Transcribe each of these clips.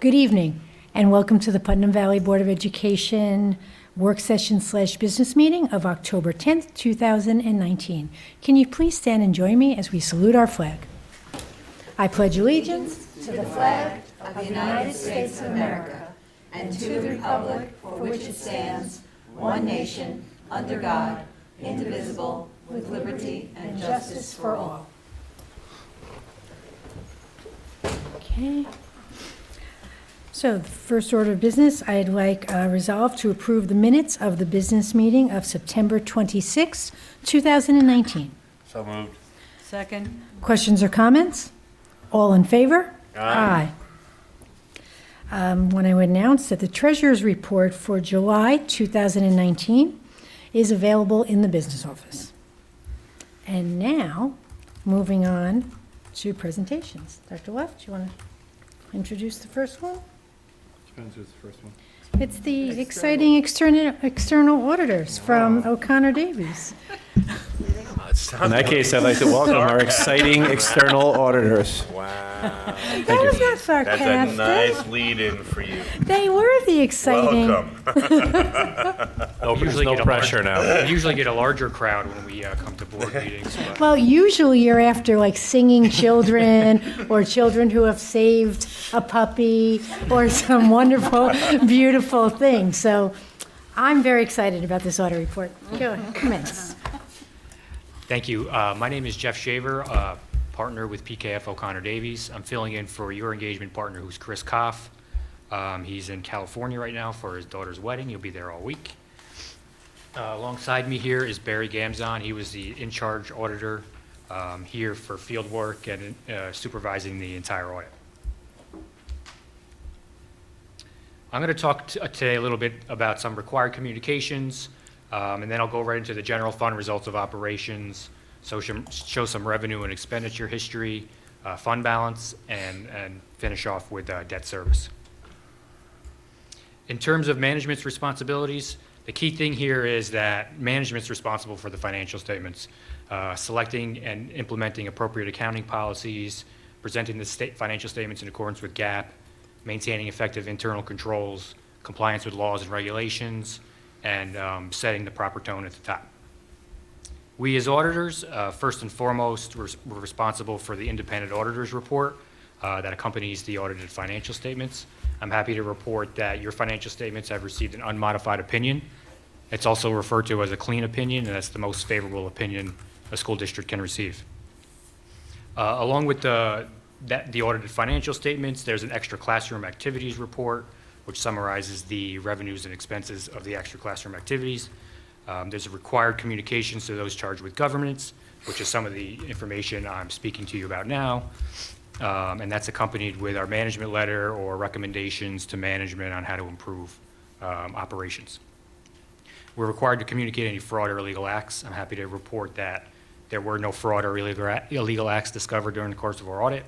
Good evening, and welcome to the Putnam Valley Board of Education work session / business meeting of October 10th, 2019. Can you please stand and join me as we salute our flag? I pledge allegiance to the flag of the United States of America and to the republic for which it stands, one nation, under God, indivisible, with liberty and justice for all. Okay. So the first order of business, I'd like resolve to approve the minutes of the business meeting of September 26, 2019. So moved. Second. Questions or comments? All in favor? Aye. When I would announce that the treasurer's report for July 2019 is available in the business office. And now, moving on to presentations. Dr. Leff, do you want to introduce the first one? Depends who's the first one. It's the exciting external auditors from O'Connor Davies. In that case, I'd like to welcome our exciting external auditors. Wow. That was not That's a sarcastic. nice lead-in for you. They were the exciting. Welcome. There's no pressure now. We usually get a larger crowd when we come to board meetings. But Well, usually you're after like singing children or children who have saved a puppy or some wonderful, beautiful thing. So I'm very excited about this audit report. Go ahead, commence. thank you. My name is Jeff Shaver, partner with PKF O'Connor Davies. I'm filling in for your engagement partner, who's Chris Koff. He's in California right now for his daughter's wedding. He'll be there all week. Alongside me here is Barry Gamzon. He was the in-charge auditor here for field work and supervising the entire audit. I'm going to talk today a little bit about some required communications, and then I'll go right into the general fund results of operations, so show some revenue and expenditure history, fund balance, and finish off with debt service. In terms of management's responsibilities, the key thing here is that management's responsible for the financial statements, selecting and implementing appropriate accounting policies, presenting the financial statements in accordance with GAAP, maintaining effective internal controls, compliance with laws and regulations, and setting the proper tone at the top. We as auditors, first and foremost, we're responsible for the independent auditor's report that accompanies the audited financial statements. I'm happy to report that your financial statements have received an unmodified opinion. It's also referred to as a clean opinion, and that's the most favorable opinion a school district can receive. Along with the audited financial statements, there's an extra classroom activities report, which summarizes the revenues and expenses of the extra classroom activities. There's a required communications to those charged with governance, which is some of the information I'm speaking to you about now. And that's accompanied with our management letter or recommendations to management on how to improve operations. We're required to communicate any fraud or illegal acts. I'm happy to report that there were no fraud or illegal acts discovered during the course of our audit.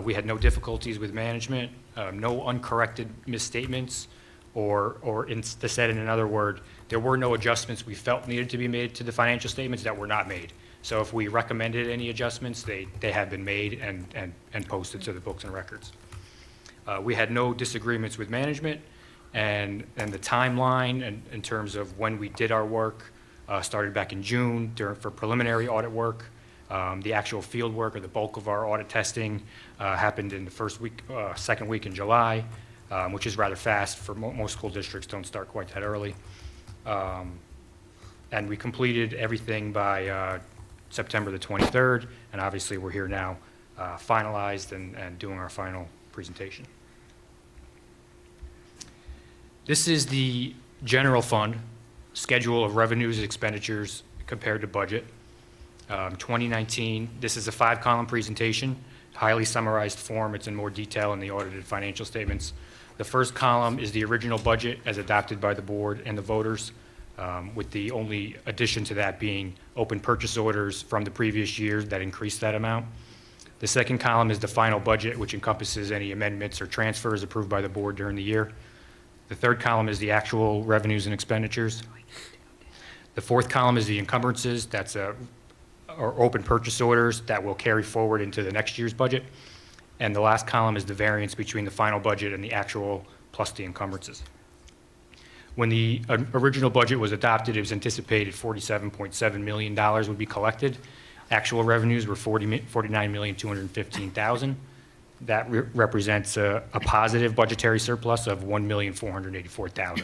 We had no difficulties with management, no uncorrected misstatements, or said in another word, there were no adjustments we felt needed to be made to the financial statements that were not made. So if we recommended any adjustments, they have been made and posted to the books and records. We had no disagreements with management, and the timeline in terms of when we did our work started back in June for preliminary audit work. The actual field work or the bulk of our audit testing happened in the second week in July, which is rather fast for most school districts, don't start quite that early. And we completed everything by September the 23rd, and obviously we're here now finalized and doing our final presentation. This is the general fund schedule of revenues and expenditures compared to budget. 2019, this is a 5-column presentation, highly summarized form. It's in more detail in the audited financial statements. The first column is the original budget as adopted by the board and the voters, with the only addition to that being open purchase orders from the previous years that increased that amount. The second column is the final budget, which encompasses any amendments or transfers approved by the board during the year. The third column is the actual revenues and expenditures. The fourth column is the encumbrances. That's or open purchase orders that will carry forward into the next year's budget. And the last column is the variance between the final budget and the actual plus the encumbrances. When the original budget was adopted, it was anticipated $47.7 million would be collected. Actual revenues were $49,215,000. That represents a positive budgetary surplus of $1,484,000.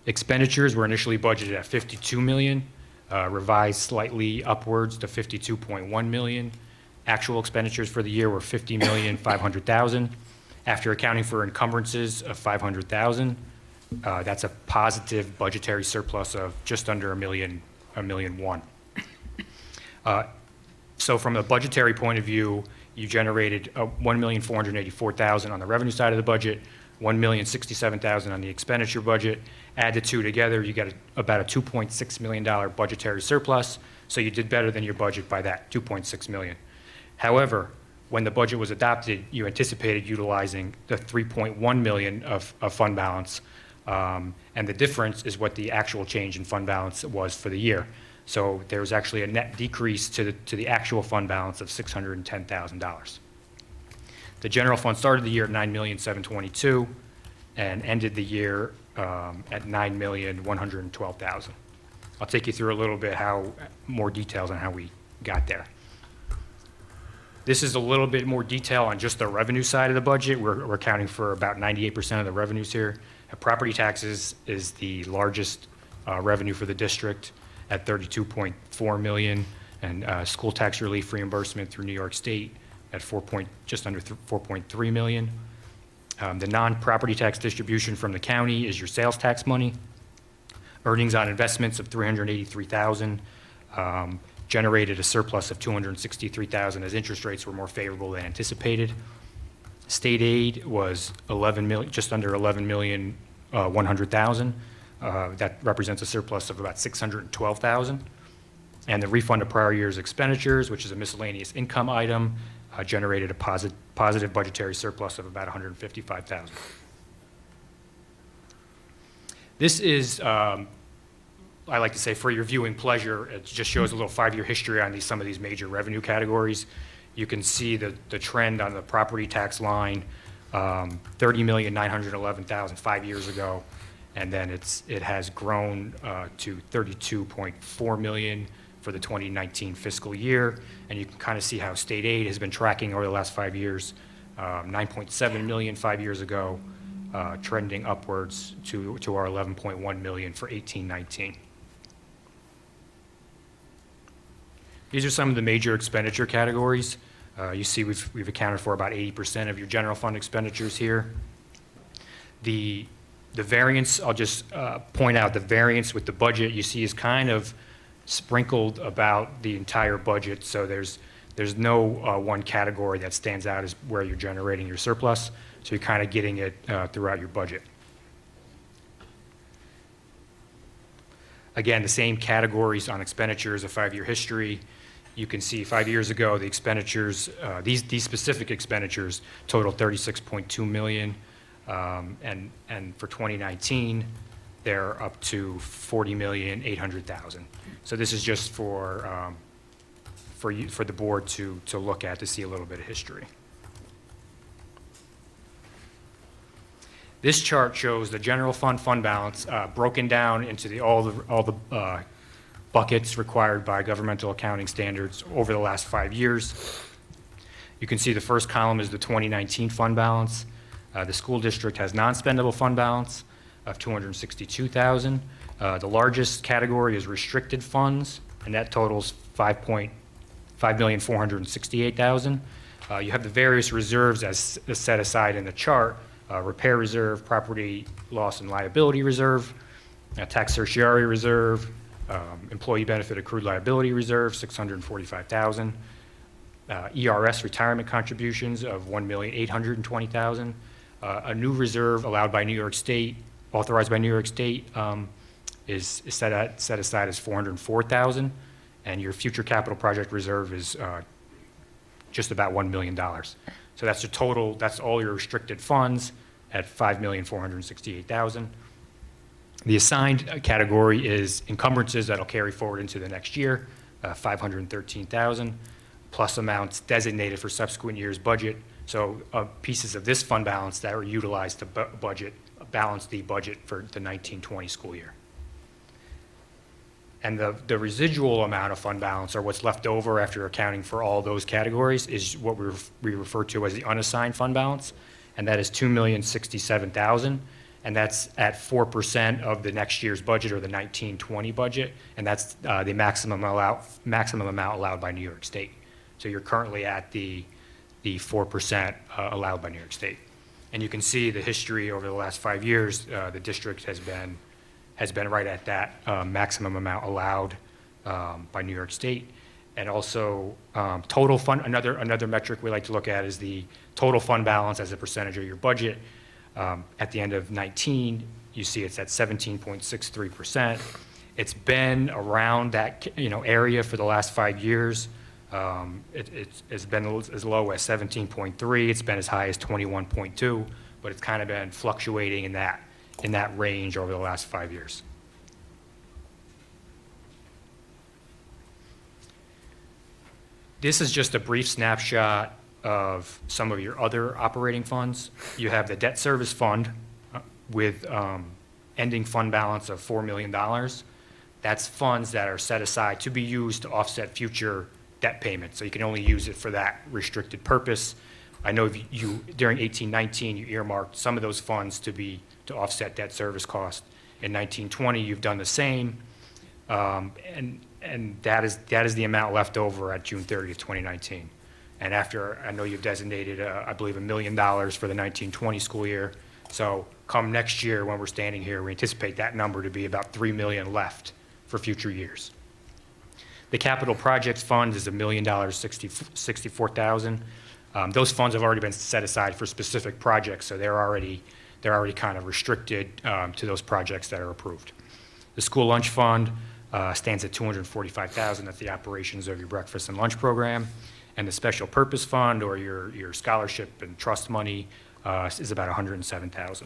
Expenditures were initially budgeted at $52 million, revised slightly upwards to $52.1 million. Actual expenditures for the year were $50,500,000. After accounting for encumbrances of $500,000, that's a positive budgetary surplus of just under $1.1 million. So from a budgetary point of view, you generated $1,484,000 on the revenue side of the budget, $1,067,000 on the expenditure budget. Add the two together, you get about a $2.6 million budgetary surplus. So you did better than your budget by that, $2.6 million. However, when the budget was adopted, you anticipated utilizing the $3.1 million of fund balance, and the difference is what the actual change in fund balance was for the year. So there was actually a net decrease to the actual fund balance of $610,000. The general fund started the year at $9,722,000 and ended the year at $9,112,000. I'll take you through a little bit more details on how we got there. This is a little bit more detail on just the revenue side of the budget. We're accounting for about 98% of the revenues here. Property taxes is the largest revenue for the district at $32.4 million, and school tax relief reimbursement through New York State at just under $4.3 million. The non-property tax distribution from the county is your sales tax money. Earnings on investments of $383,000 generated a surplus of $263,000 as interest rates were more favorable than anticipated. State aid was just under $11,100,000. That represents a surplus of about $612,000. And the refund of prior year's expenditures, which is a miscellaneous income item, generated a positive budgetary surplus of about $155,000. This is, I like to say, for your viewing pleasure. It just shows a little 5-year history on some of these major revenue categories. You can see the trend on the property tax line, $30,911,000 5 years ago, and then it has grown to $32.4 million for the 2019 fiscal year, and you can kind of see how state aid has been tracking over the last 5 years. $9.7 million 5 years ago, trending upwards to our $11.1 million for 18-19. These are some of the major expenditure categories. You see we've accounted for about 80% of your general fund expenditures here. The variance, I'll just point out, the variance with the budget you see is kind of sprinkled about the entire budget, so there's no one category that stands out as where you're generating your surplus, so you're kind of getting it throughout your budget. Again, the same categories on expenditures, a 5-year history. You can see 5 years ago, the expenditures, these specific expenditures totaled $36.2 million, and for 2019, they're up to $40,800,000. So this is just for the board to look at to see a little bit of history. This chart shows the general fund balance broken down into all the buckets required by governmental accounting standards over the last 5 years. You can see the first column is the 2019 fund balance. The school district has non-spendable fund balance of $262,000. The largest category is restricted funds, and that totals $5,468,000. You have the various reserves as set aside in the chart: repair reserve, property loss and liability reserve, tax certiorari reserve, employee benefit accrued liability reserve, $645,000, ERS retirement contributions of $1,820,000, a new reserve allowed by New York State, authorized by New York State, is set aside as $404,000, and your future capital project reserve is just about $1 million. So that's the total. That's all your restricted funds at $5,468,000. The assigned category is encumbrances that'll carry forward into the next year, $513,000. plus amounts designated for subsequent years' budget. So pieces of this fund balance that were utilized to balance the budget for the 1920 school year. And the residual amount of fund balance, or what's left over after accounting for all those categories, is what we refer to as the unassigned fund balance, and that is $2,067,000, and that's at 4% of the next year's budget, or the 1920 budget, and that's the maximum amount allowed by New York State. So you're currently at the 4% allowed by New York State. And you can see the history over the last 5 years, the district has been right at that maximum amount allowed by New York State. And also total fund, another metric we like to look at is the total fund balance as a percentage of your budget. At the end of 19, you see it's at 17.63%. It's been around that area for the last 5 years. It's been as low as 17.3. It's been as high as 21.2, but it's kind of been fluctuating in that range over the last 5 years. This is just a brief snapshot of some of your other operating funds. You have the debt service fund with ending fund balance of $4 million. That's funds that are set aside to be used to offset future debt payments. So you can only use it for that restricted purpose. I know you during 18-19, you earmarked some of those funds to offset debt service costs. In 19-20, you've done the same, and that is the amount left over at June 30th, 2019. And after, I know you've designated, I believe, $1 million for the 19-20 school year. So come next year when we're standing here, we anticipate that number to be about $3 million left for future years. The capital projects fund is $1,064,000. Those funds have already been set aside for specific projects, so they're already kind of restricted to those projects that are approved. The school lunch fund stands at $245,000. That's the operations of your breakfast and lunch program. And the special purpose fund, or your scholarship and trust money, is about $107,000.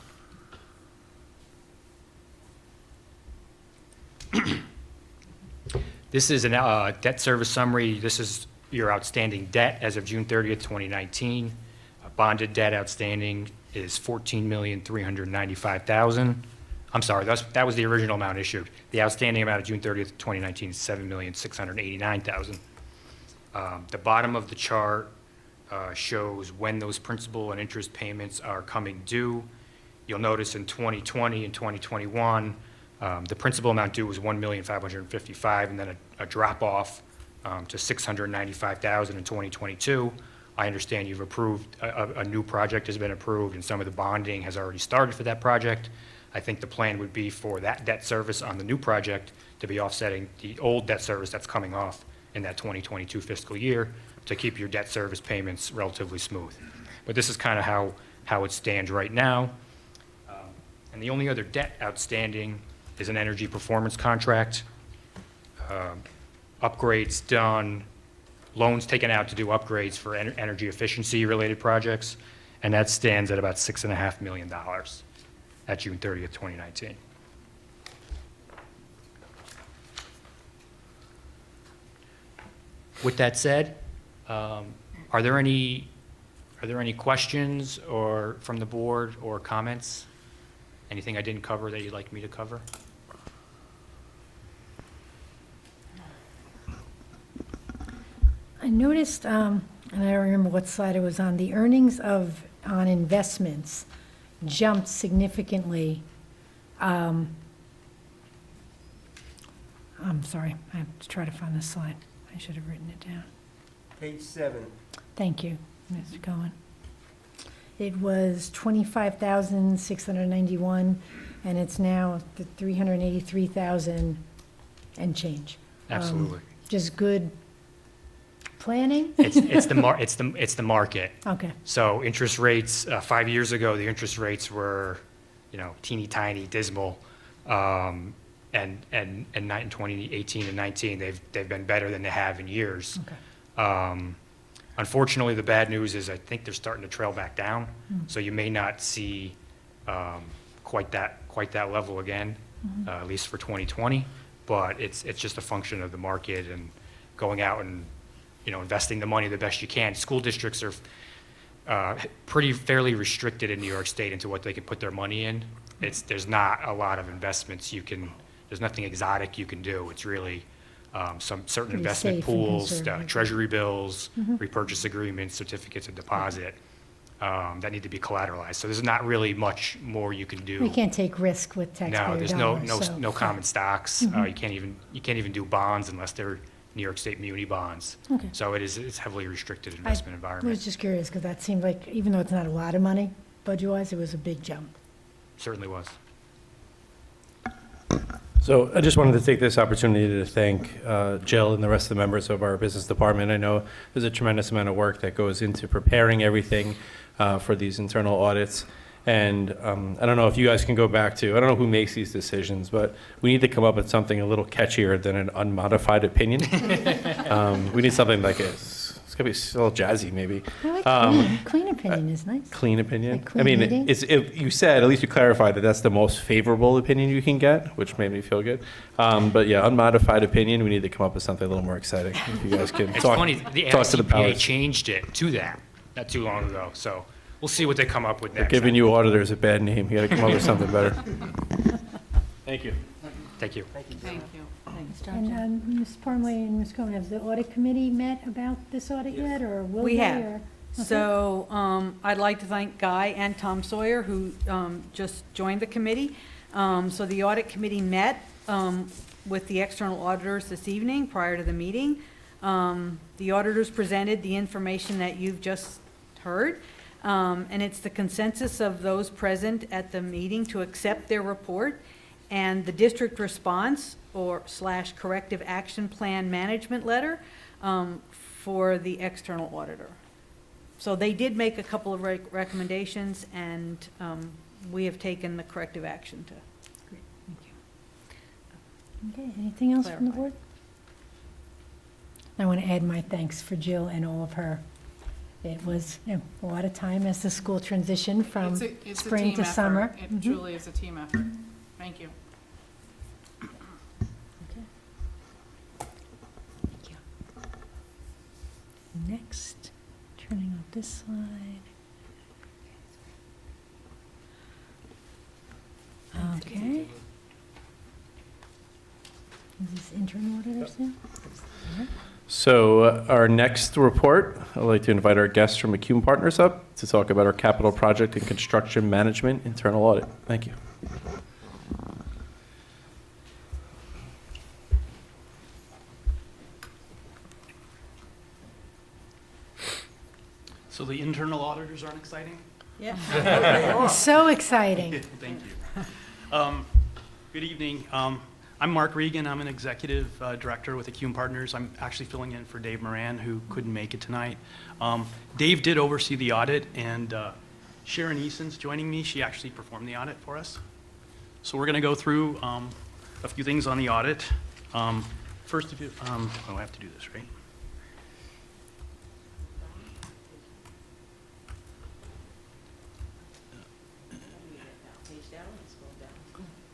This is a debt service summary. This is your outstanding debt as of June 30th, 2019. Bonded debt outstanding is $14,395,000. I'm sorry, that was the original amount issued. The outstanding amount of June 30th, 2019 is $7,689,000. The bottom of the chart shows when those principal and interest payments are coming due. You'll notice in 2020 and 2021, the principal amount due was $1,555,000, and then a drop off to $695,000 in 2022. I understand you've approved, a new project has been approved, and some of the bonding has already started for that project. I think the plan would be for that debt service on the new project to be offsetting the old debt service that's coming off in that 2022 fiscal year to keep your debt service payments relatively smooth. But this is kind of how it stands right now. And the only other debt outstanding is an energy performance contract. Upgrades done, loans taken out to do upgrades for energy efficiency related projects, and that stands at about $6.5 million at June 30th, 2019. With that said, are there any questions or from the board or comments? Anything I didn't cover that you'd like me to cover? I noticed, and I don't remember what slide it was on, the earnings on investments jumped significantly. I'm sorry, I have to try to find this slide. I should have written it down. Page 7. Thank you, Mr. Cohen. It was 25,691, and it's now the 383,000 and change. Absolutely. Just good planning? It's the market. Okay, So interest rates, 5 years ago, the interest rates were, teeny tiny, dismal. And in 2018 and 19, they've been better than they have in years. okay. Unfortunately, the bad news is I think they're starting to trail back down. So you may not see quite that level again, at least for 2020. But it's just a function of the market and going out and investing the money the best you can. School districts are fairly restricted in New York State into what they can put their money in. There's not a lot of investments there's nothing exotic you can do. It's really some certain Pretty investment safe and pools, conservative. treasury bills, repurchase agreements, certificates of deposit that need to be collateralized. So there's not really much more you can do. We can't take risk with taxpayer No, there's dollars. no common stocks. You can't even do bonds unless they're New York State muni bonds. Okay. So it's heavily restricted I investment was environment. just curious, because that seemed like, even though it's not a lot of money, budget-wise, it was a big jump. Certainly was. So I just wanted to take this opportunity to thank Jill and the rest of the members of our business department. I know there's a tremendous amount of work that goes into preparing everything for these internal audits. And I don't know if you guys can go back to, I don't know who makes these decisions, but we need to come up with something a little catchier than an unmodified opinion. We need something like it's going to be a little jazzy, maybe. I like clean opinion is nice. Clean opinion. Like clean I mean, meeting? you said, at least you clarified that that's the most favorable opinion you can get, which made me feel good. But yeah, unmodified opinion, we need to come up with something a little more exciting. If you guys can It's talk funny, the to the NCPA powers. changed it to that not too long ago. So we'll see what they come up with They're next. giving you auditors a bad name. You got to come up with something better. Thank you. Thank you. Thank you. And Ms. Parmley and Ms. Cohen, has the audit committee met about this audit yet, or will they? We have. or- So I'd like to thank Guy and Tom Sawyer, who just joined the committee. So the audit committee met with the external auditors this evening prior to the meeting. The auditors presented the information that you've just heard. And it's the consensus of those present at the meeting to accept their report and the district response / corrective action plan management letter for the external auditor. So they did make a couple of recommendations, and we have taken the corrective action to. Okay, anything else from the Clarify. board? I want to add my thanks for Jill and all of her. It was a lot of time as the school transitioned from It's a spring team to effort. summer. It Mhm. truly is a team effort. Thank you. Next, turning off this slide. Okay. Is this internal auditors now? So our next report, I'd like to invite our guests from McCune Partners up to talk about our capital project and construction management internal audit. Thank you. So the internal auditors aren't exciting? Yeah. So exciting. Thank you. Good evening. I'm Mark Regan. I'm an executive director with Acune Partners. I'm actually filling in for Dave Moran, who couldn't make it tonight. Dave did oversee the audit, and Sharon Eason's joining me. She actually performed the audit for us. So we're going to go through a few things on the audit. First, if you, oh, I have to do this, right?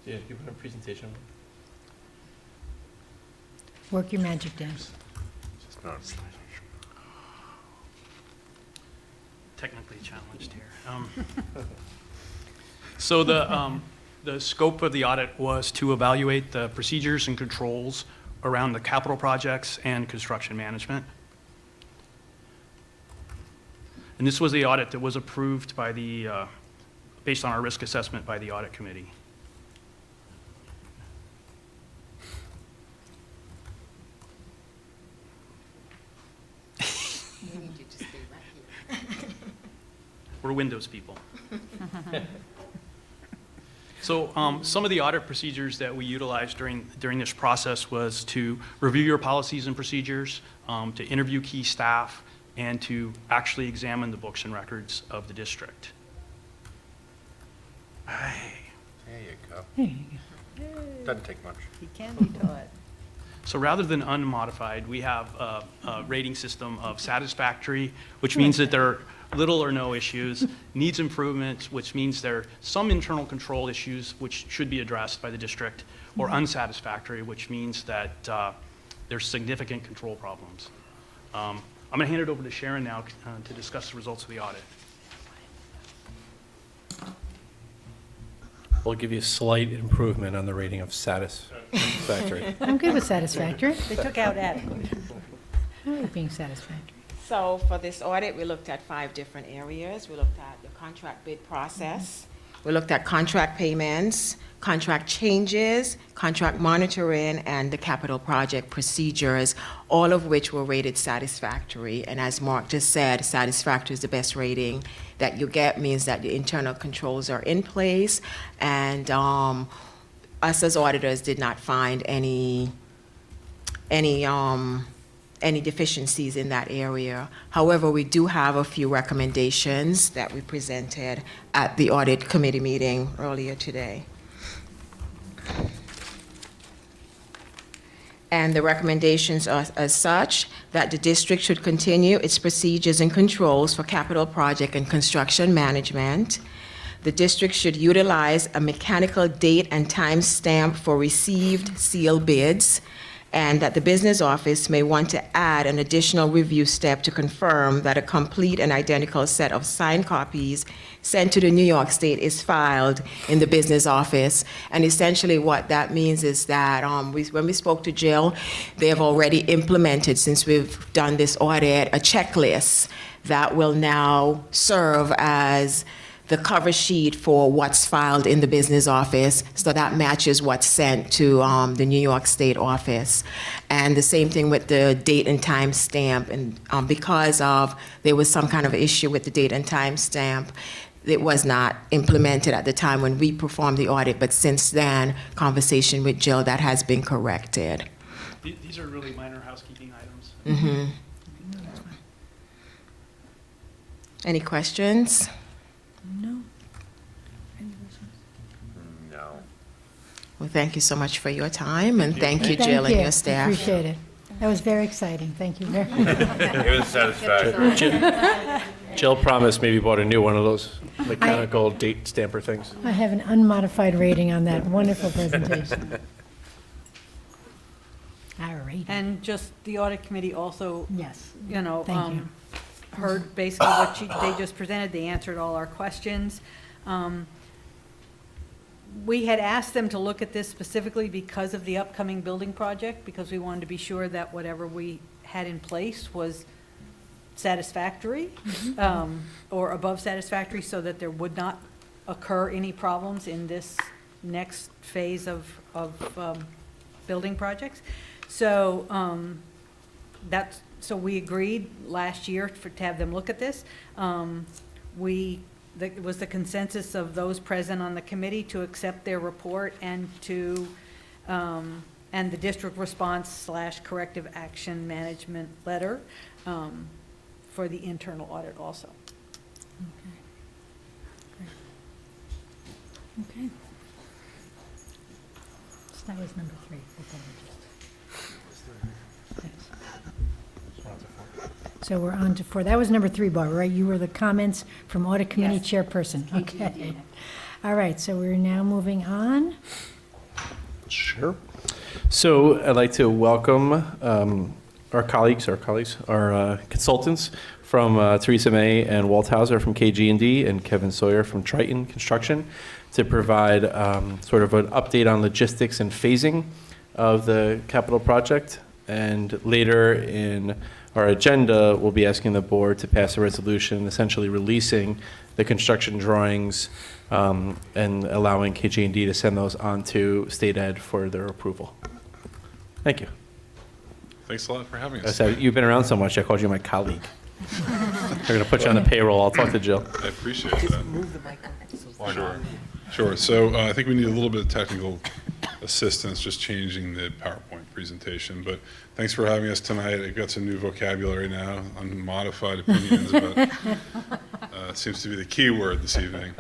Yeah, you put a presentation. Work your magic, Dan. Technically challenged here. So the scope of the audit was to evaluate the procedures and controls around the capital projects and construction management. And this was the audit that was approved by based on our risk assessment by the audit committee. We're Windows people. So some of the audit procedures that we utilized during this process was to review your policies and procedures, to interview key staff, and to actually examine the books and records of the district. There you go. There you go. Doesn't take much. He can be taught. So rather than unmodified, we have a rating system of satisfactory, which means that there are little or no issues, needs improvement, which means there are some internal control issues which should be addressed by the district, or unsatisfactory, which means that there's significant control problems. I'm going to hand it over to Sharon now to discuss the results of the audit. We'll give you a slight improvement on the rating of satisfactory. I'm good with satisfactory. They took out adequate. I like being satisfactory. So for this audit, we looked at 5 different areas. We looked at the contract bid process. We looked at contract payments, contract changes, contract monitoring, and the capital project procedures, all of which were rated satisfactory. And as Mark just said, satisfactory is the best rating that you get, means that the internal controls are in place. And us as auditors did not find any deficiencies in that area. However, we do have a few recommendations that we presented at the audit committee meeting earlier today. And the recommendations are as such, that the district should continue its procedures and controls for capital project and construction management. The district should utilize a mechanical date and time stamp for received sealed bids, and that the business office may want to add an additional review step to confirm that a complete and identical set of signed copies sent to the New York State is filed in the business office. And essentially what that means is that when we spoke to Jill, they have already implemented, since we've done this audit, a checklist that will now serve as the cover sheet for what's filed in the business office, so that matches what's sent to the New York State office. And the same thing with the date and time stamp. And because there was some kind of issue with the date and time stamp, it was not implemented at the time when we performed the audit, but since then, conversation with Jill, that has been corrected. These are really minor housekeeping items. Mm-hmm. Any questions? No. No. Well, thank you so much for your time, and thank you, Jill, and your staff. Appreciate it. That was very exciting. Thank you very much. It was satisfactory. Jill promised maybe bought a new one of those mechanical date stamper things. I have an unmodified rating on that wonderful presentation. All right. And just the audit committee also, Yes. you know, Thank you. heard basically what they just presented. They answered all our questions. We had asked them to look at this specifically because of the upcoming building project, because we wanted to be sure that whatever we had in place was satisfactory, or above satisfactory, so that there would not occur any problems in this next phase of building projects. So so we agreed last year to have them look at this. It was the consensus of those present on the committee to accept their report and and the district response / corrective action management letter for the internal audit also. Okay. So that was number 3. So we're on to 4. That was number 3, Barbara, right? You were the comments from Audit Committee Yes. Chairperson. Okay. All right, so we're now moving on. Sure. So I'd like to welcome our consultants from Theresa May and Walt Hauser from KG&D and Kevin Sawyer from Triton Construction to provide sort of an update on logistics and phasing of the capital project. And later in our agenda, we'll be asking the board to pass a resolution essentially releasing the construction drawings and allowing KG&D to send those on to State Ed for their approval. Thank you. Thanks a lot for having I us. said, you've been around so much, I called you my colleague. They're going to put you on the payroll. I'll talk to Jill. I appreciate that. Sure. Sure. So I think we need a little bit of technical assistance, just changing the PowerPoint presentation. But thanks for having us tonight. I've got some new vocabulary now, unmodified opinions, but seems to be the key word this evening.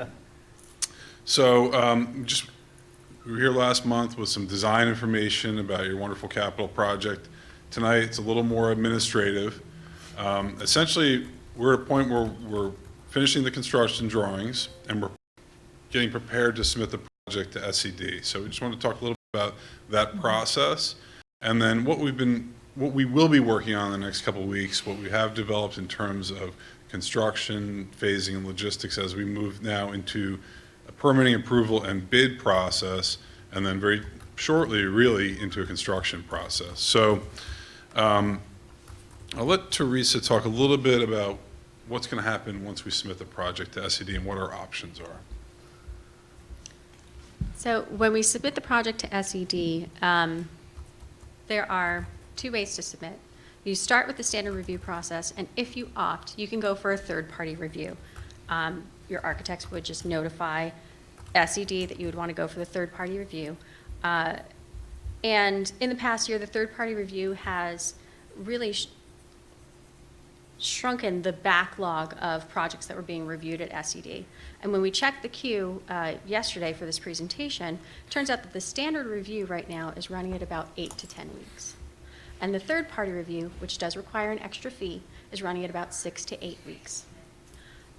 So we were here last month with some design information about your wonderful capital project. Tonight, it's a little more administrative. Essentially, we're at a point where we're finishing the construction drawings and we're getting prepared to submit the project to SED. So we just want to talk a little bit about that process. And then what we've been what we will be working on in the next couple of weeks, what we have developed in terms of construction, phasing, and logistics as we move now into a permitting approval and bid process, and then very shortly, really, into a construction process. So I'll let Teresa talk a little bit about what's going to happen once we submit the project to SED and what our options are. So when we submit the project to SED, there are two ways to submit. You start with the standard review process, and if you opt, you can go for a third-party review. Your architects would just notify SED that you would want to go for the third-party review. And in the past year, the third-party review has really shrunken the backlog of projects that were being reviewed at SED. And when we checked the queue yesterday for this presentation, it turns out that the standard review right now is running at about 8 to 10 weeks. And the third-party review, which does require an extra fee, is running at about 6 to 8 weeks.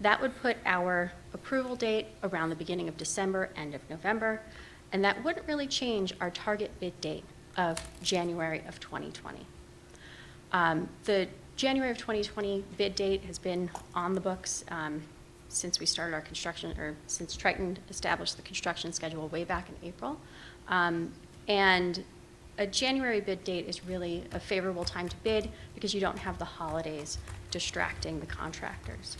That would put our approval date around the beginning of December, end of November, and that wouldn't really change our target bid date of January of 2020. The January of 2020 bid date has been on the books since we started our construction, or since Triton established the construction schedule way back in April. And a January bid date is really a favorable time to bid because you don't have the holidays distracting the contractors.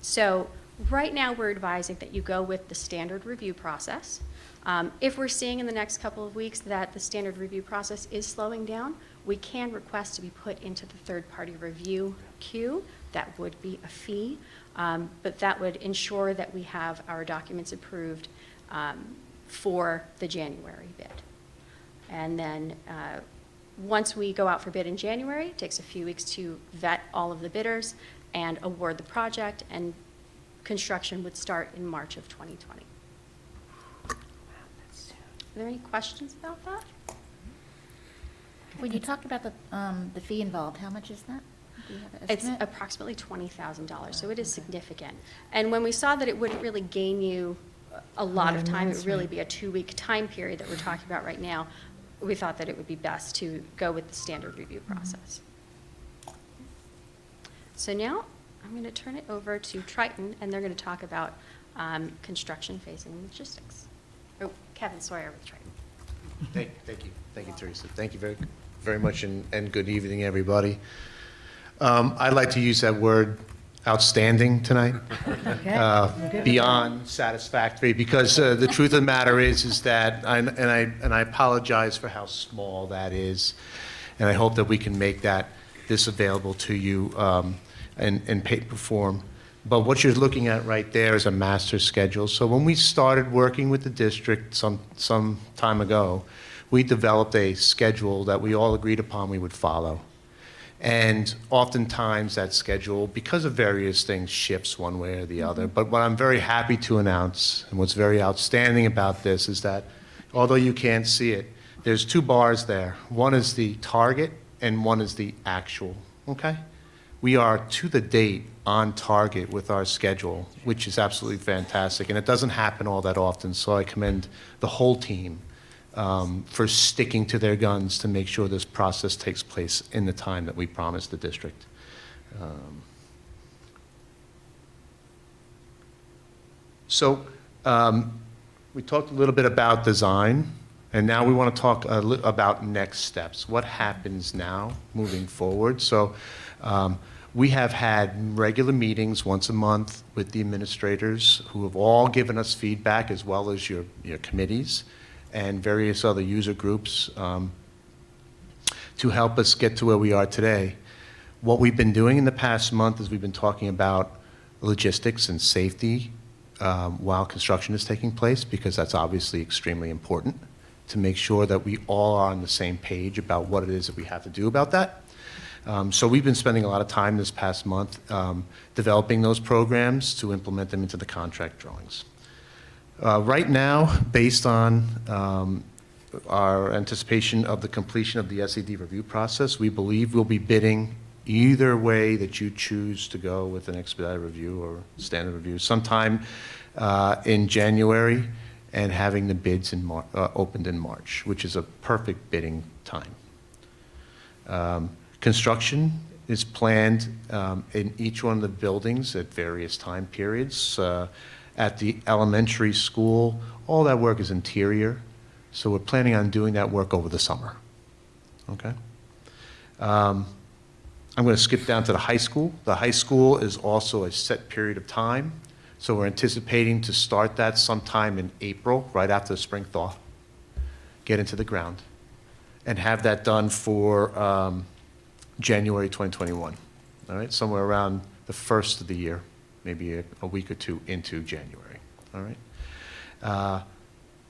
So right now, we're advising that you go with the standard review process. If we're seeing in the next couple of weeks that the standard review process is slowing down, we can request to be put into the third-party review queue. That would be a fee, but that would ensure that we have our documents approved for the January bid. And then once we go out for bid in January, it takes a few weeks to vet all of the bidders and award the project, and construction would start in March of 2020. Are there any questions about that? When you talk about the fee involved, how much is that? Do you have an It's estimate? approximately $20,000, so it is significant. And when we saw that it wouldn't really gain you a lot of time, it would really be a 2-week time period that we're talking about right now, we thought that it would be best to go with the standard review process. So now I'm going to turn it over to Triton, and they're going to talk about construction phasing and logistics. Oh, Kevin Sawyer with Triton. Thank you, Teresa. Thank you very much, and good evening, everybody. I'd like to use that word outstanding tonight, beyond satisfactory, because the truth of the matter is that, and I apologize for how small that is, and I hope that we can make this available to you in paper form. But what you're looking at right there is a master schedule. So when we started working with the district some time ago, we developed a schedule that we all agreed upon we would follow. And oftentimes that schedule, because of various things, shifts one way or the other. But what I'm very happy to announce, and what's very outstanding about this, is that although you can't see it, there's 2 bars there. One is the target and one is the actual, okay? We are to the date on target with our schedule, which is absolutely fantastic. And it doesn't happen all that often, so I commend the whole team for sticking to their guns to make sure this process takes place in the time that we promised the district. We talked a little bit about design, and now we want to talk about next steps. What happens now moving forward? So we have had regular meetings once a month with the administrators who have all given us feedback, as well as your committees and various other user groups, to help us get to where we are today. What we've been doing in the past month is we've been talking about logistics and safety while construction is taking place, because that's obviously extremely important to make sure that we all are on the same page about what it is that we have to do about that. So we've been spending a lot of time this past month developing those programs to implement them into the contract drawings. Right now, based on our anticipation of the completion of the SED review process, we believe we'll be bidding either way that you choose to go, with an expedited review or standard review, sometime in January, and having the bids opened in March, which is a perfect bidding time. Construction is planned in each one of the buildings at various time periods. At the elementary school, all that work is interior, so we're planning on doing that work over the summer. Okay? I'm going to skip down to the high school. The high school is also a set period of time, so we're anticipating to start that sometime in April, right after the spring thaw, get into the ground, and have that done for January 2021. All right, somewhere around the first of the year, maybe a week or two into January. All right.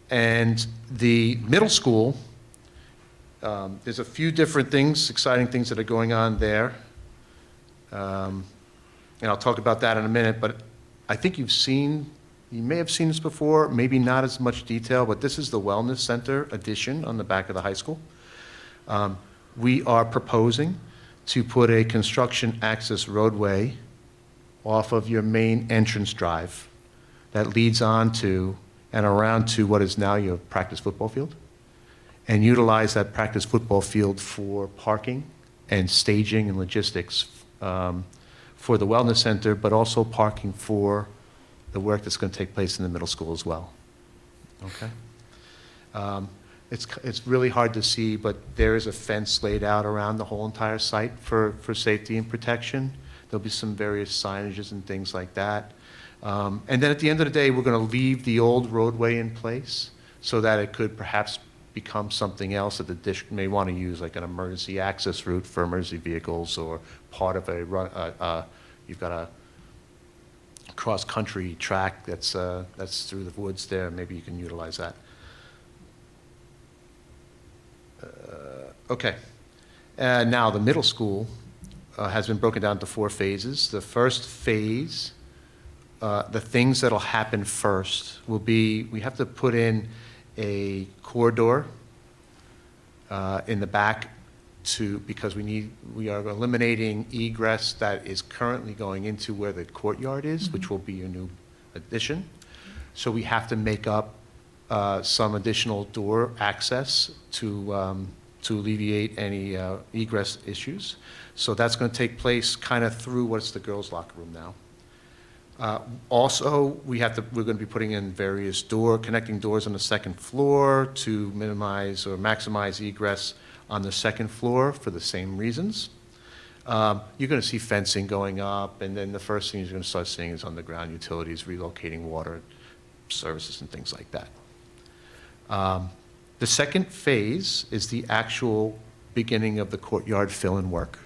And the middle school, there's a few different things, exciting things that are going on there. And I'll talk about that in a minute, but I think you may have seen this before, maybe not as much detail, but this is the Wellness Center addition on the back of the high school. We are proposing to put a construction access roadway off of your main entrance drive that leads on to and around to what is now your practice football field, and utilize that practice football field for parking and staging and logistics for the Wellness Center, but also parking for the work that's going to take place in the middle school as well. Okay? It's really hard to see, but there is a fence laid out around the whole entire site for safety and protection. There'll be some various signages and things like that. And then at the end of the day, we're going to leave the old roadway in place so that it could perhaps become something else that the district may want to use, like an emergency access route for emergency vehicles, or part of a run. You've got a cross-country track that's through the woods there. Maybe you can utilize that. Okay. Now the middle school has been broken down to 4 phases. The first phase, the things that'll happen first will be, we have to put in a corridor in the back because we are eliminating egress that is currently going into where the courtyard is, which will be your new addition. So we have to make up some additional door access to alleviate any egress issues. So that's going to take place kind of through what's the girls' locker room now. Also, we're going to be putting in various connecting doors on the second floor to minimize or maximize egress on the second floor for the same reasons. You're going to see fencing going up, and then the first thing you're going to start seeing is underground utilities, relocating water services and things like that. The second phase is the actual beginning of the courtyard fill-in work.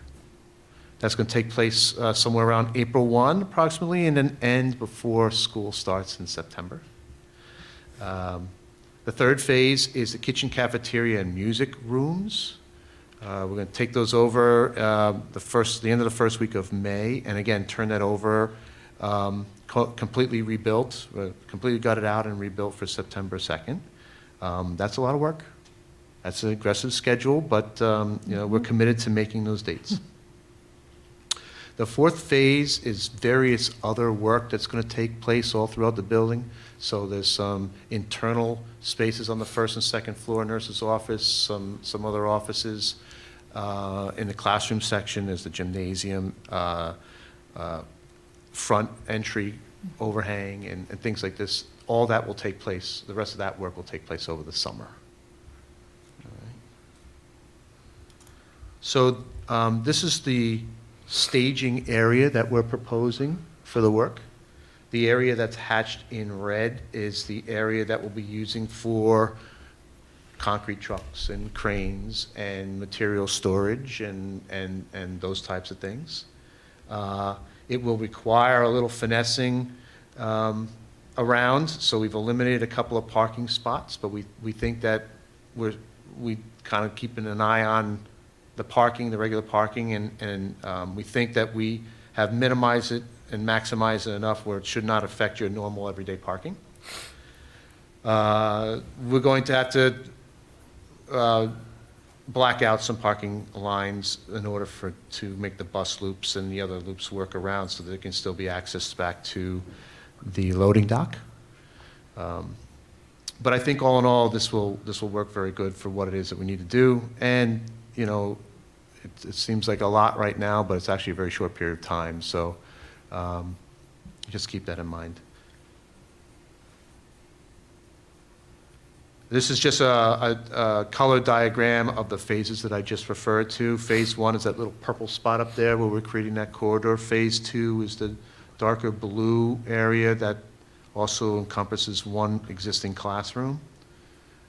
That's going to take place somewhere around April 1, approximately, and then end before school starts in September. The third phase is the kitchen, cafeteria, and music rooms. We're going to take those over the end of the first week of May, and again, turn that over, completely rebuilt, completely gutted out and rebuilt for September 2nd. That's a lot of work. That's an aggressive schedule, but we're committed to making those dates. The fourth phase is various other work that's going to take place all throughout the building. So there's some internal spaces on the first and second floor, nurse's office, some other offices. In the classroom section, there's the gymnasium, front entry overhang, and things like this. All that will take place, the rest of that work will take place over the summer. All right. So this is the staging area that we're proposing for the work. The area that's hatched in red is the area that we'll be using for concrete trucks and cranes and material storage and those types of things. It will require a little finessing around, so we've eliminated a couple of parking spots, but we think that we kind of keeping an eye on the parking, the regular parking, and we think that we have minimized it and maximized it enough where it should not affect your normal everyday parking. We're going to have to black out some parking lines in order to make the bus loops and the other loops work around so that it can still be accessed back to the loading dock. But I think all in all, this will work very good for what it is that we need to do. And, it seems like a lot right now, but it's actually a very short period of time, so just keep that in mind. This is just a color diagram of the phases that I just referred to. Phase 1 is that little purple spot up there where we're creating that corridor. Phase 2 is the darker blue area that also encompasses one existing classroom.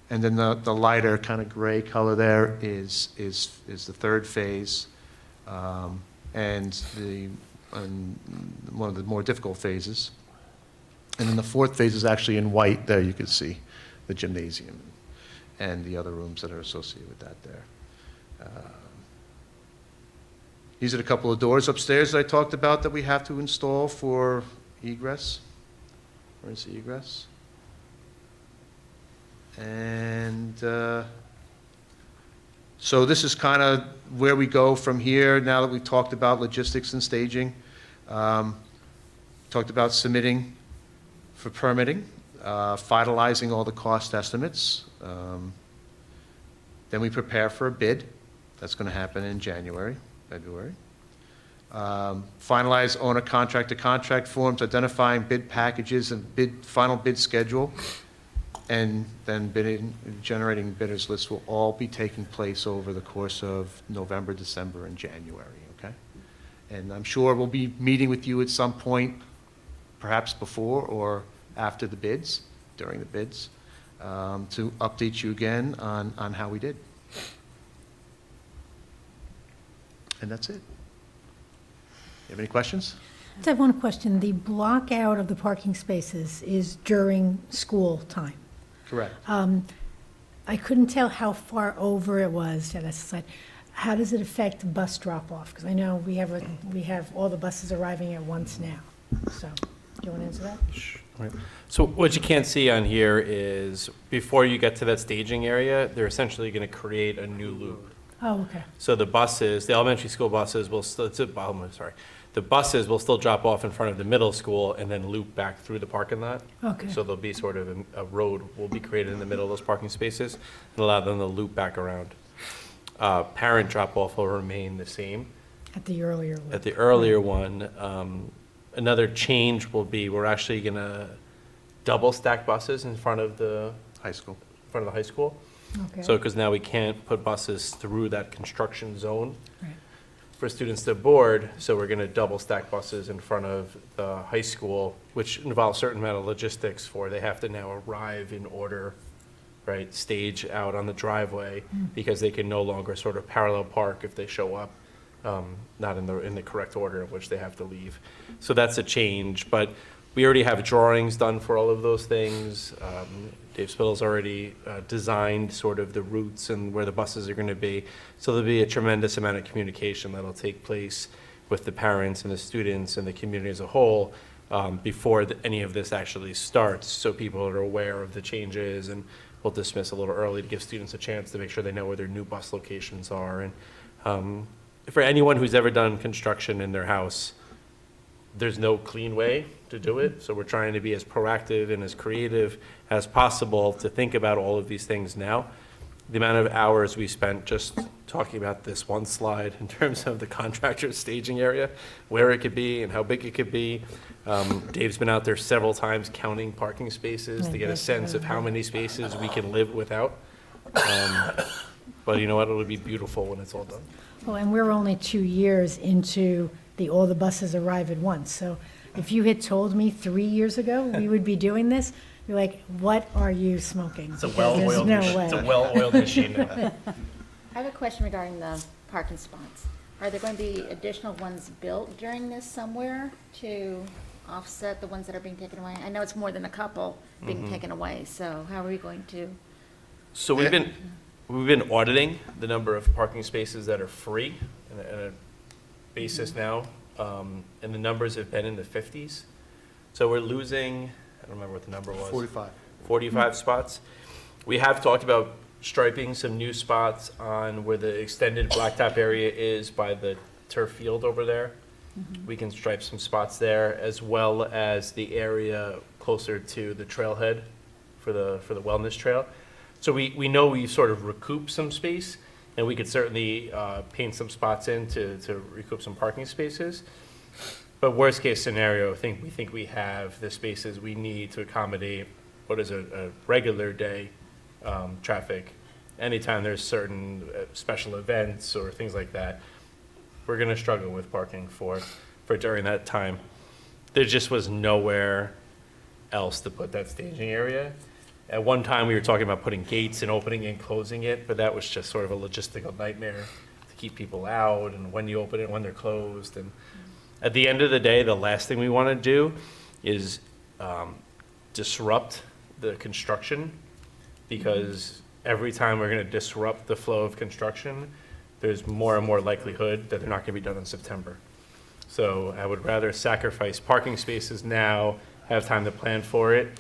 And then the lighter kind of gray color there is the third phase, and one of the more difficult phases. And then the fourth phase is actually in white. There you can see the gymnasium and the other rooms that are associated with that there. These are a couple of doors upstairs that I talked about that we have to install for egress. Where is the egress? And so this is kind of where we go from here now that we've talked about logistics and staging. Talked about submitting for permitting, finalizing all the cost estimates. Then we prepare for a bid. That's going to happen in January, February. Finalize owner contract-to-contract forms, identifying bid packages and final bid schedule. And then generating bidders lists will all be taking place over the course of November, December, and January, okay? And I'm sure we'll be meeting with you at some point, perhaps before or after the bids, during the bids, to update you again on how we did. And that's it. You have any questions? I just have one question. The block out of the parking spaces is during school time. Correct. I couldn't tell how far over it was at SSI. How does it affect bus drop-off? Because I know we have all the buses arriving at once now. So, do you want to answer that? Right. So what you can't see on here is before you get to that staging area, they're essentially going to create a new loop. Oh, okay. So the buses, the elementary school buses will still, the buses will still drop off in front of the middle school and then loop back through the parking lot. Okay. So there'll be sort of a road will be created in the middle of those parking spaces and allow them to loop back around. Parent drop-off will remain the same. At the earlier one. At the earlier one, another change will be we're actually going to double stack buses in front of the High school. high school. Okay. So, because now we can't put buses through that construction zone Right. for students to board, so we're going to double stack buses in front of the high school, which involves certain amount of logistics for, they have to now arrive in order, right, stage out on the driveway, because they can no longer sort of parallel park if they show up, not in the correct order in which they have to leave. So that's a change, but we already have drawings done for all of those things. Dave Spittle's already designed sort of the routes and where the buses are going to be. So there'll be a tremendous amount of communication that'll take place with the parents and the students and the community as a whole before any of this actually starts, so people are aware of the changes, and we'll dismiss a little early to give students a chance to make sure they know where their new bus locations are. And for anyone who's ever done construction in their house, there's no clean way to do it, so we're trying to be as proactive and as creative as possible to think about all of these things now. The amount of hours we spent just talking about this one slide in terms of the contractor's staging area, where it could be and how big it could be. Dave's been out there several times counting parking spaces to get a sense of how many spaces we can live without. But you know what, it'll be beautiful when it's all done. Well, and we're only 2 years into all the buses arrive at once. So if you had told me 3 years ago we would be doing this, you're like, what are you smoking? It's a Because there's well-oiled no machine. way. It's a well-oiled machine now. I have a question regarding the parking spots. Are there going to be additional ones built during this somewhere to offset the ones that are being taken away? I know it's more than a couple being taken away, so how are we going to? So we've been auditing the number of parking spaces that are free in a basis now, and the numbers have been in the 50s. So we're losing, I don't remember what the number was. 45 spots. We have talked about striping some new spots on where the extended blacktop area is by the turf field over there. We can stripe some spots there, as well as the area closer to the trailhead for the wellness trail. So we know we've sort of recouped some space. And we could certainly paint some spots in to recoup some parking spaces. But worst case scenario, we think we have the spaces we need to accommodate what is a regular day traffic. Anytime there's certain special events or things like that, we're going to struggle with parking for during that time. There just was nowhere else to put that staging area. At one time, we were talking about putting gates and opening and closing it, but that was just sort of a logistical nightmare to keep people out and when you open it, when they're closed. And at the end of the day, the last thing we want to do is disrupt the construction, because every time we're going to disrupt the flow of construction, there's more and more likelihood that they're not going to be done in September. So I would rather sacrifice parking spaces now, have time to plan for it,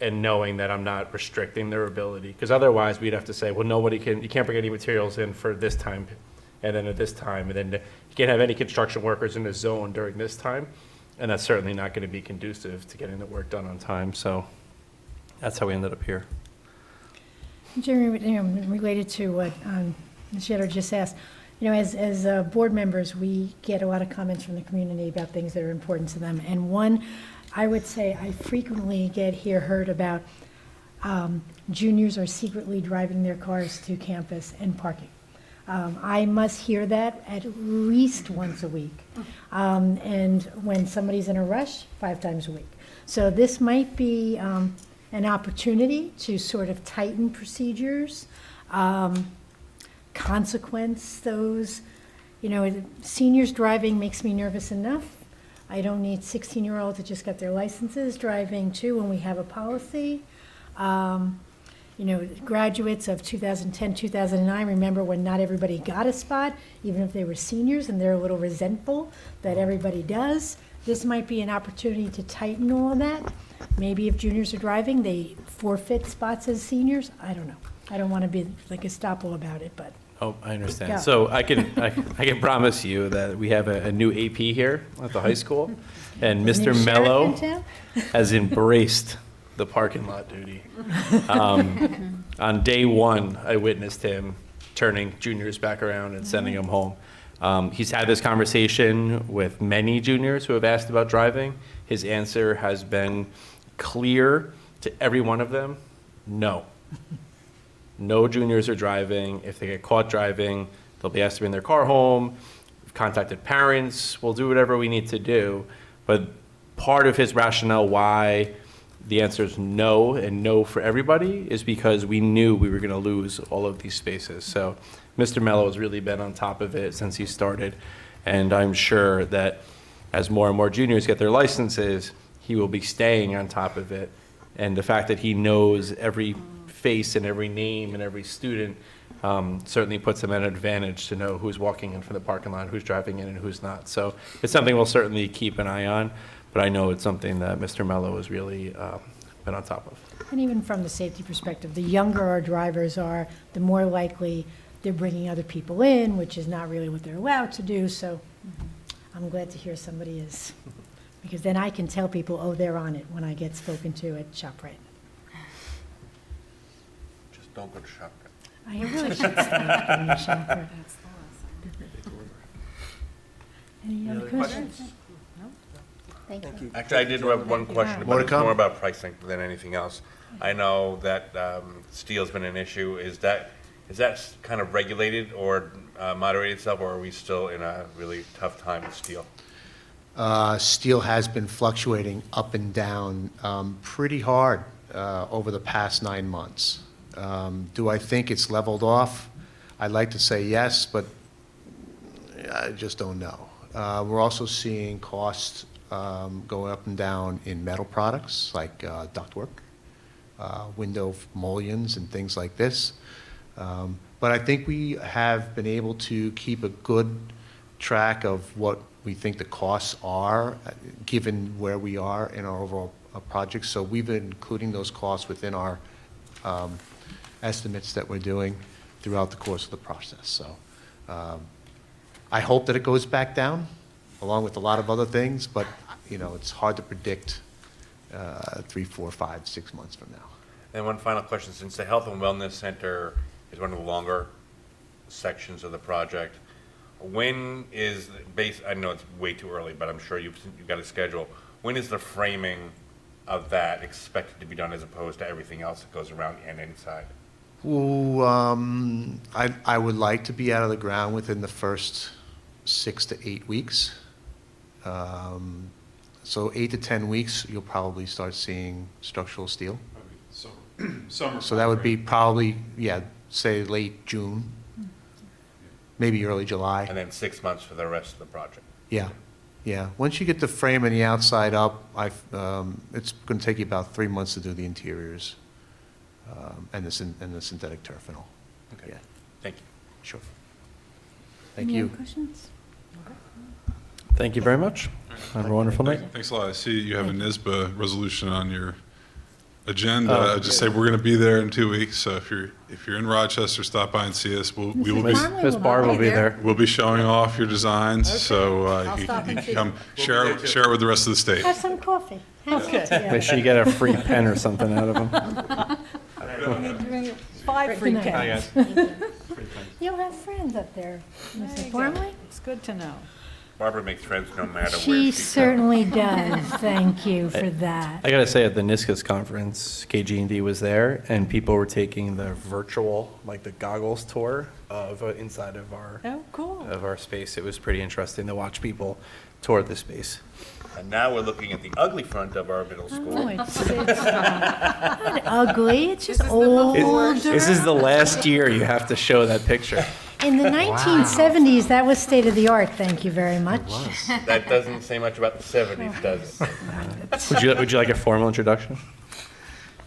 and knowing that I'm not restricting their ability. Because otherwise, we'd have to say, well, you can't bring any materials in for this time, and then at this time, and then you can't have any construction workers in the zone during this time, and that's certainly not going to be conducive to getting the work done on time. So that's how we ended up here. Jeremy, related to what Ms. Yetter just asked, as board members, we get a lot of comments from the community about things that are important to them. And one, I would say I frequently heard about juniors are secretly driving their cars to campus and parking. I must hear that at least once a week. And when somebody's in a rush, 5 times a week. So this might be an opportunity to sort of tighten procedures, consequence those. Seniors driving makes me nervous enough. I don't need 16-year-olds that just got their licenses driving too when we have a policy. Graduates of 2010, 2009, remember when not everybody got a spot, even if they were seniors, and they're a little resentful that everybody does. This might be an opportunity to tighten all of that. Maybe if juniors are driving, they forfeit spots as seniors. I don't know. I don't want to be like a Estoppel about it, but. Oh, I understand. Yeah. So I can promise you that we have a new AP here at the high school, and New Mr. sheriff Mello in town? has embraced the parking lot duty. On day one, I witnessed him turning juniors back around and sending them home. He's had this conversation with many juniors who have asked about driving. His answer has been clear to every one of them: no. No juniors are driving. If they get caught driving, they'll be asked to bring their car home. We've contacted parents. We'll do whatever we need to do. But part of his rationale why the answer is no, and no for everybody, is because we knew we were going to lose all of these spaces. So Mr. Mello has really been on top of it since he started. And I'm sure that as more and more juniors get their licenses, he will be staying on top of it. And the fact that he knows every face and every name and every student certainly puts him at an advantage to know who's walking in from the parking lot, who's driving in, and who's not. So it's something we'll certainly keep an eye on, but I know it's something that Mr. Mello has really been on top of. And even from the safety perspective, the younger our drivers are, the more likely they're bringing other people in, which is not really what they're allowed to do. So I'm glad to hear somebody is, because then I can tell people, oh, they're on it when I get spoken to at ShopRite. Just don't go to ShopRite. I really should stop going to ShopRite. Any other questions? Thank you. Actually, I did have one question, More but to it's come? more about pricing than anything else. I know that steel's been an issue. Is that kind of regulated or moderated itself, or are we still in a really tough time with steel? Steel has been fluctuating up and down pretty hard over the past 9 months. Do I think it's leveled off? I'd like to say yes, but I just don't know. We're also seeing costs going up and down in metal products like ductwork, window mullions, and things like this. But I think we have been able to keep a good track of what we think the costs are, given where we are in our overall project. So we've been including those costs within our estimates that we're doing throughout the course of the process. So I hope that it goes back down, along with a lot of other things, but it's hard to predict 3, 4, 5, 6 months from now. And one final question: since the Health and Wellness Center is one of the longer sections of the project. When is I know it's way too early, but I'm sure you've got a schedule. When is the framing of that expected to be done as opposed to everything else that goes around and inside? Ooh, I would like to be out of the ground within the first 6 to 8 weeks. So 8 to 10 weeks, you'll probably start seeing structural steel. Summer. So that would be probably, yeah, say late June, maybe early July. And then 6 months for the rest of the project. Yeah, yeah. Once you get the frame and the outside up, it's going to take you about 3 months to do the interiors and the synthetic turf and all. Okay. Yeah, Thank you. sure. Thank Any you. other questions? Thank you very much. Have a wonderful night. Thanks a lot. I see you have a NISBA resolution on your agenda. Oh. I just say we're going to be there in 2 weeks, so if you're in Rochester, stop by and see us. We will be. Farley Miss will Barr not will be there. We'll be showing off your designs, so I'll you stop can and see. come share it with the rest of the state. Have some coffee. Have Good. some, yeah. Make sure you get a free pen or something out of them. 5 free Good night. pens. You'll have friends up there, There Mr. you go. Farley. It's good to know. Barbara makes friends no matter where She she certainly does. Thank you for that. I gotta say, at the NISCUS conference, KG&D was there, and people were taking the virtual, like the goggles tour of inside of Oh, cool. our space. It was pretty interesting to watch people tour the space. And now we're looking at the ugly front of our middle Oh, school. it's not ugly, it's just old. This is the last year you have to show that picture. In the 1970s, that was state of the art, thank you very much. That doesn't say much about the 70s, does it? Would you like a formal introduction?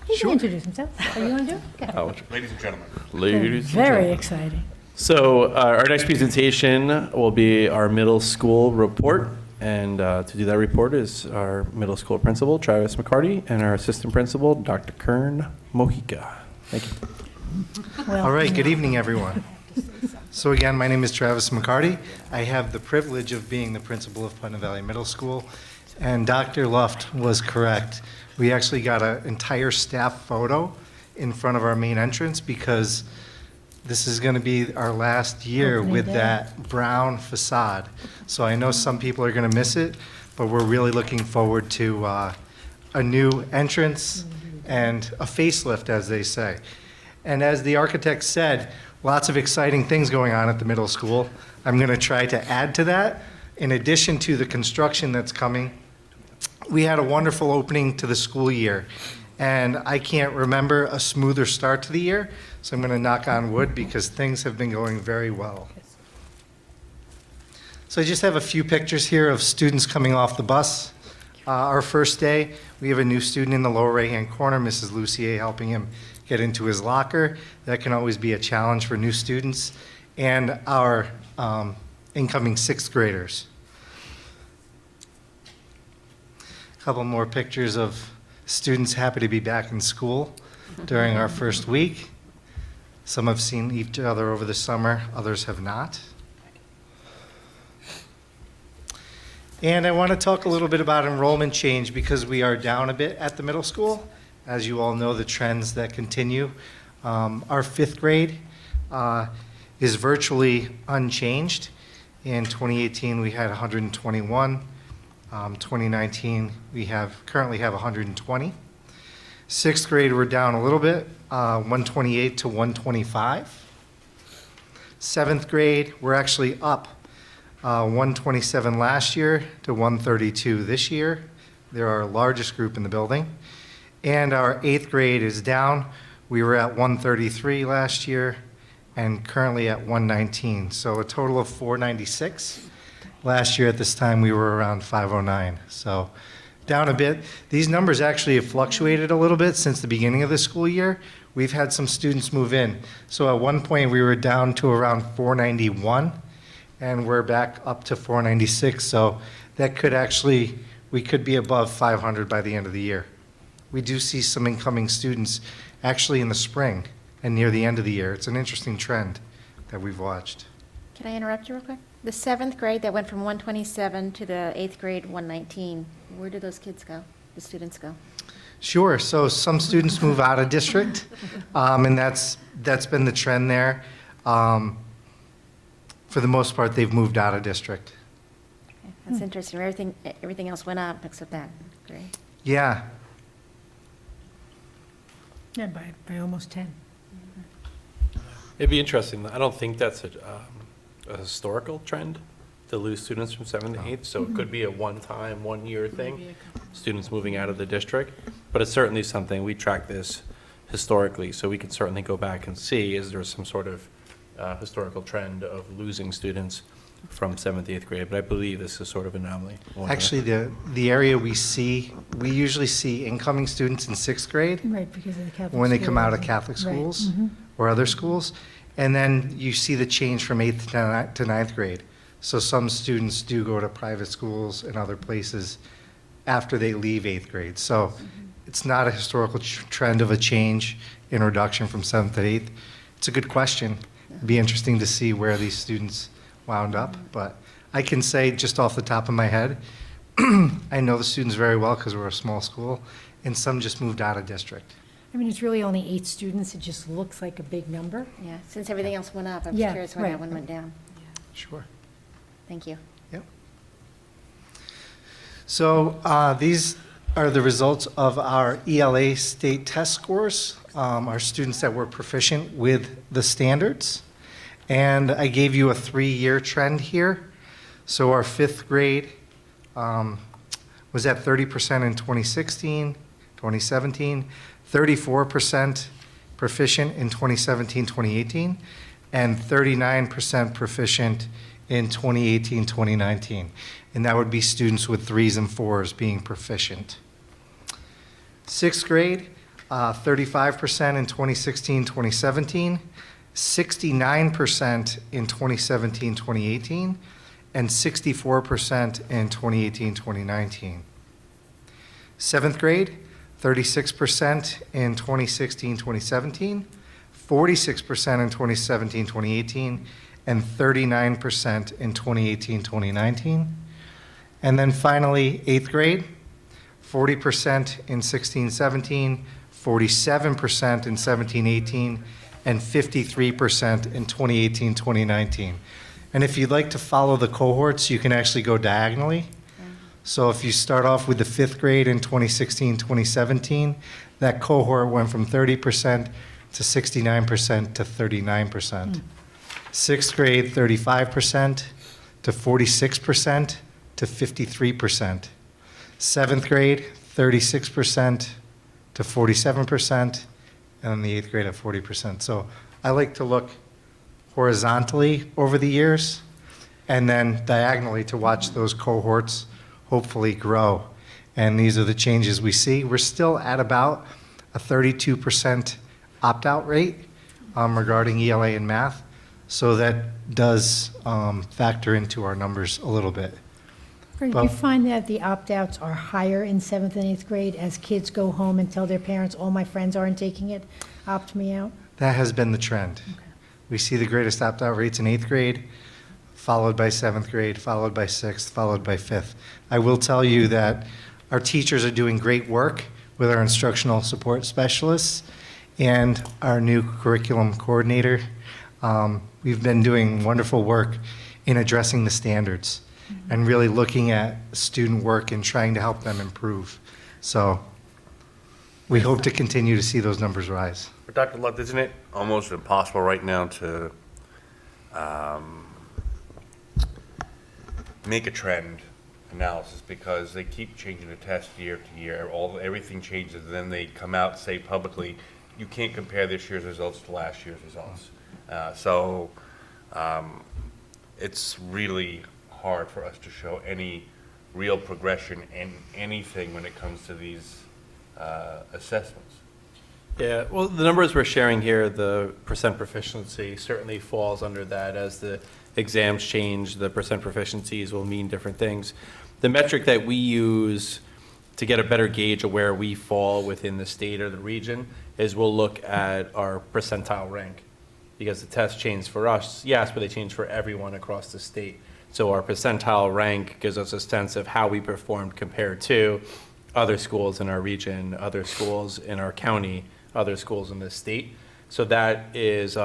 He can introduce himself. Oh, you want to do it? Okay. Oh, Ladies and gentlemen. ladies and Very gentlemen. exciting. So our next presentation will be our middle school report. And to do that report is our middle school principal, Travis McCarty, and our assistant principal, Dr. Kern Mojica. Thank you. Well, All right, good evening, everyone. So again, my name is Travis McCarty. I have the privilege of being the principal of Putnam Valley Middle School, and Dr. Luft was correct. We actually got an entire staff photo in front of our main entrance because this is going to be our last year Opening with day. that brown facade. So I know some people are going to miss it, but we're really looking forward to a new entrance and a facelift, as they say. And as the architect said, lots of exciting things going on at the middle school. I'm going to try to add to that. In addition to the construction that's coming, we had a wonderful opening to the school year. And I can't remember a smoother start to the year, so I'm going to knock on wood because things have been going very well. So I just have a few pictures here of students coming off the bus. Our first day, we have a new student in the lower right-hand corner, Mrs. Lucier, helping him get into his locker. That can always be a challenge for new students. And our incoming sixth graders. A couple more pictures of students happy to be back in school during our first week. Some have seen each other over the summer, others have not. And I want to talk a little bit about enrollment change because we are down a bit at the middle school. As you all know, the trends that continue. Our fifth grade is virtually unchanged. In 2018, we had 121. 2019, we currently have 120. Sixth grade, we're down a little bit, 128 to 125. Seventh grade, we're actually up 127 last year to 132 this year. They're our largest group in the building. And our eighth grade is down. We were at 133 last year and currently at 119. So a total of 496. Last year at this time, we were around 509. So down a bit. These numbers actually have fluctuated a little bit since the beginning of the school year. We've had some students move in. So at one point, we were down to around 491, and we're back up to 496. So that could actually, we could be above 500 by the end of the year. We do see some incoming students actually in the spring and near the end of the year. It's an interesting trend that we've watched. Can I interrupt you real quick? The seventh grade that went from 127 to the eighth grade 119, where do those kids go, the students go? Sure. So some students move out of district, and that's been the trend there. For the most part, they've moved out of district. That's interesting. Everything else went up except that. Great. Yeah, Yeah, by almost 10. It'd be interesting. I don't think that's a historical trend to lose students from 7th to 8th, so it could be a one-time, one-year thing, students moving out of the district. But it's certainly something, we track this historically, so we can certainly go back and see, is there some sort of historical trend of losing students from 7th to 8th grade? But I believe this is sort of an anomaly. actually, the area we usually see incoming students in 6th grade Right, because of the Catholic when they come out of schools. Catholic Right, schools mhm. or other schools. And then you see the change from 8th to 9th grade. So some students do go to private schools and other places after they leave 8th grade. So it's not a historical trend of a change in reduction from 7th to 8th. It's a good question. It'd be interesting to see where these students wound up. But I can say just off the top of my head, I know the students very well because we're a small school, and some just moved out of district. I mean, it's really only 8 students. It just looks like a big number. Yeah, since everything else went up, I was Yeah, curious why right. that one went down. Sure. Thank you. Yep. So these are the results of our ELA state test scores, our students that were proficient with the standards. And I gave you a 3-year trend here. So our 5th grade was at 30% in 2016, 2017, 34% proficient in 2017, 2018, and 39% proficient in 2018, 2019. And that would be students with 3s and 4s being proficient. 6th grade, 35% in 2016, 2017, 69% in 2017, 2018, and 64% in 2018, 2019. 7th grade, 36% in 2016, 2017, 46% in 2017, 2018, and 39% in 2018, 2019. And then finally, 8th grade, 40% in 16, 17, 47% in 17, 18, and 53% in 2018, 2019. And if you'd like to follow the cohorts, you can actually go diagonally. So if you start off with the 5th grade in 2016, 2017, that cohort went from 30% to 69% to 39%. 6th grade, 35% to 46% to 53%. 7th grade, 36% to 47%, and then the 8th grade at 40%. So I like to look horizontally over the years and then diagonally to watch those cohorts hopefully grow. And these are the changes we see. We're still at about a 32% opt-out rate regarding ELA and math. So that does factor into our numbers a little bit. Right, Well- you find that the opt-outs are higher in 7th and 8th grade as kids go home and tell their parents, all my friends aren't taking it, opt me out? That has been the trend. We see the greatest opt-out rates in 8th grade, followed by 7th grade, followed by 6th, followed by 5th. I will tell you that our teachers are doing great work with our instructional support specialists and our new curriculum coordinator. We've been doing wonderful work in addressing the standards and really looking at student work and trying to help them improve. So we hope to continue to see those numbers rise. But Dr. Lunt, isn't it almost impossible right now to make a trend analysis because they keep changing the test year to year, everything changes, and then they come out and say publicly, you can't compare this year's results to last year's results. So it's really hard for us to show any real progression in anything when it comes to these assessments. Yeah, well, the numbers we're sharing here, the percent proficiency certainly falls under that. As the exams change, the percent proficiencies will mean different things. The metric that we use to get a better gauge of where we fall within the state or the region is we'll look at our percentile rank. Because the tests change for us, yes, but they change for everyone across the state. So our percentile rank gives us a sense of how we performed compared to other schools in our region, other schools in our county, other schools in the state. So that is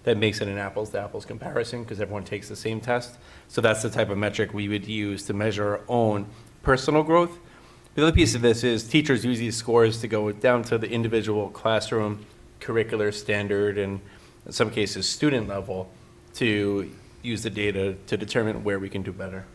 that makes it an apples-to-apples comparison, because everyone takes the same test. So that's the type of metric we would use to measure our own personal growth. The other piece of this is teachers use these scores to go down to the individual classroom, curricular standard, and in some cases, student level, to use the data to determine where we can do better.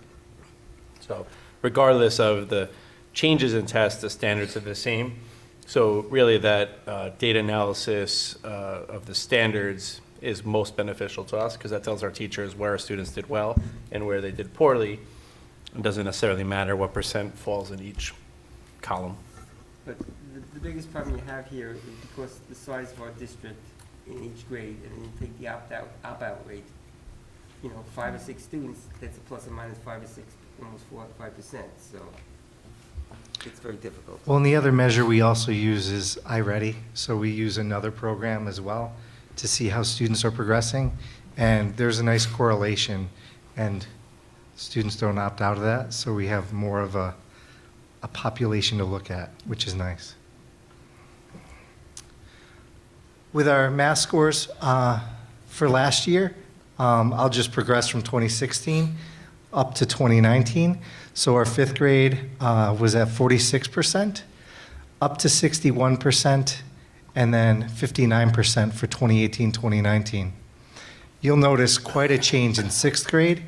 So regardless of the changes in tests, the standards are the same. So really that data analysis of the standards is most beneficial to us, because that tells our teachers where our students did well and where they did poorly. It doesn't necessarily matter what percent falls in each column. But the biggest problem you have here is because the size of our district in each grade, and then you take the opt-out rate, 5 or 6 students, that's a plus or minus 5 or 6, almost 4 or 5%, so it's very difficult. Well, and the other measure we also use is iReady. So we use another program as well to see how students are progressing. And there's a nice correlation, and students don't opt out of that. So we have more of a population to look at, which is nice. With our math scores for last year, I'll just progress from 2016 up to 2019. So our 5th grade was at 46%, up to 61%, and then 59% for 2018-2019. You'll notice quite a change in 6th grade.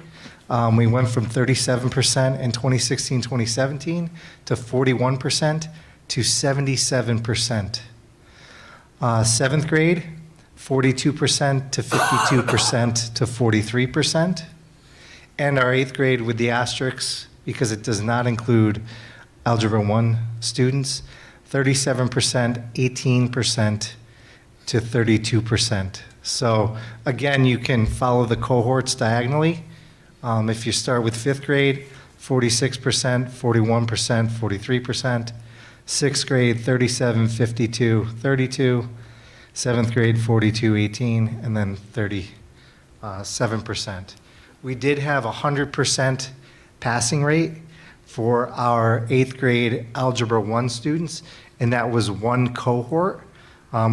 We went from 37% in 2016-2017 to 41% to 77%. 7th grade, 42% to 52% to 43%. And our 8th grade with the asterisks, because it does not include Algebra 1 students, 37%, 18% to 32%. So again, you can follow the cohorts diagonally. If you start with 5th grade, 46%, 41%, 43%. 6th grade, 37, 52, 32. 7th grade, 42, 18, and then 37%. We did have a 100% passing rate for our 8th grade Algebra 1 students, and that was one cohort.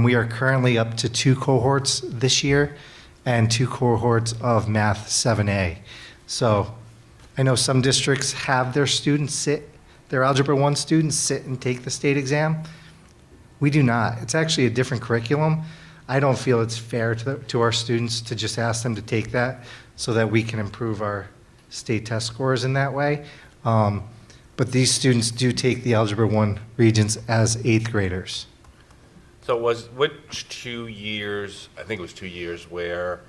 We are currently up to 2 cohorts this year and 2 cohorts of Math 7A. So I know some districts have their students their Algebra 1 students sit and take the state exam. We do not. It's actually a different curriculum. I don't feel it's fair to our students to just ask them to take that so that we can improve our state test scores in that way. But these students do take the Algebra 1 Regents as 8th graders. So which 2 years, I think it was 2 years, where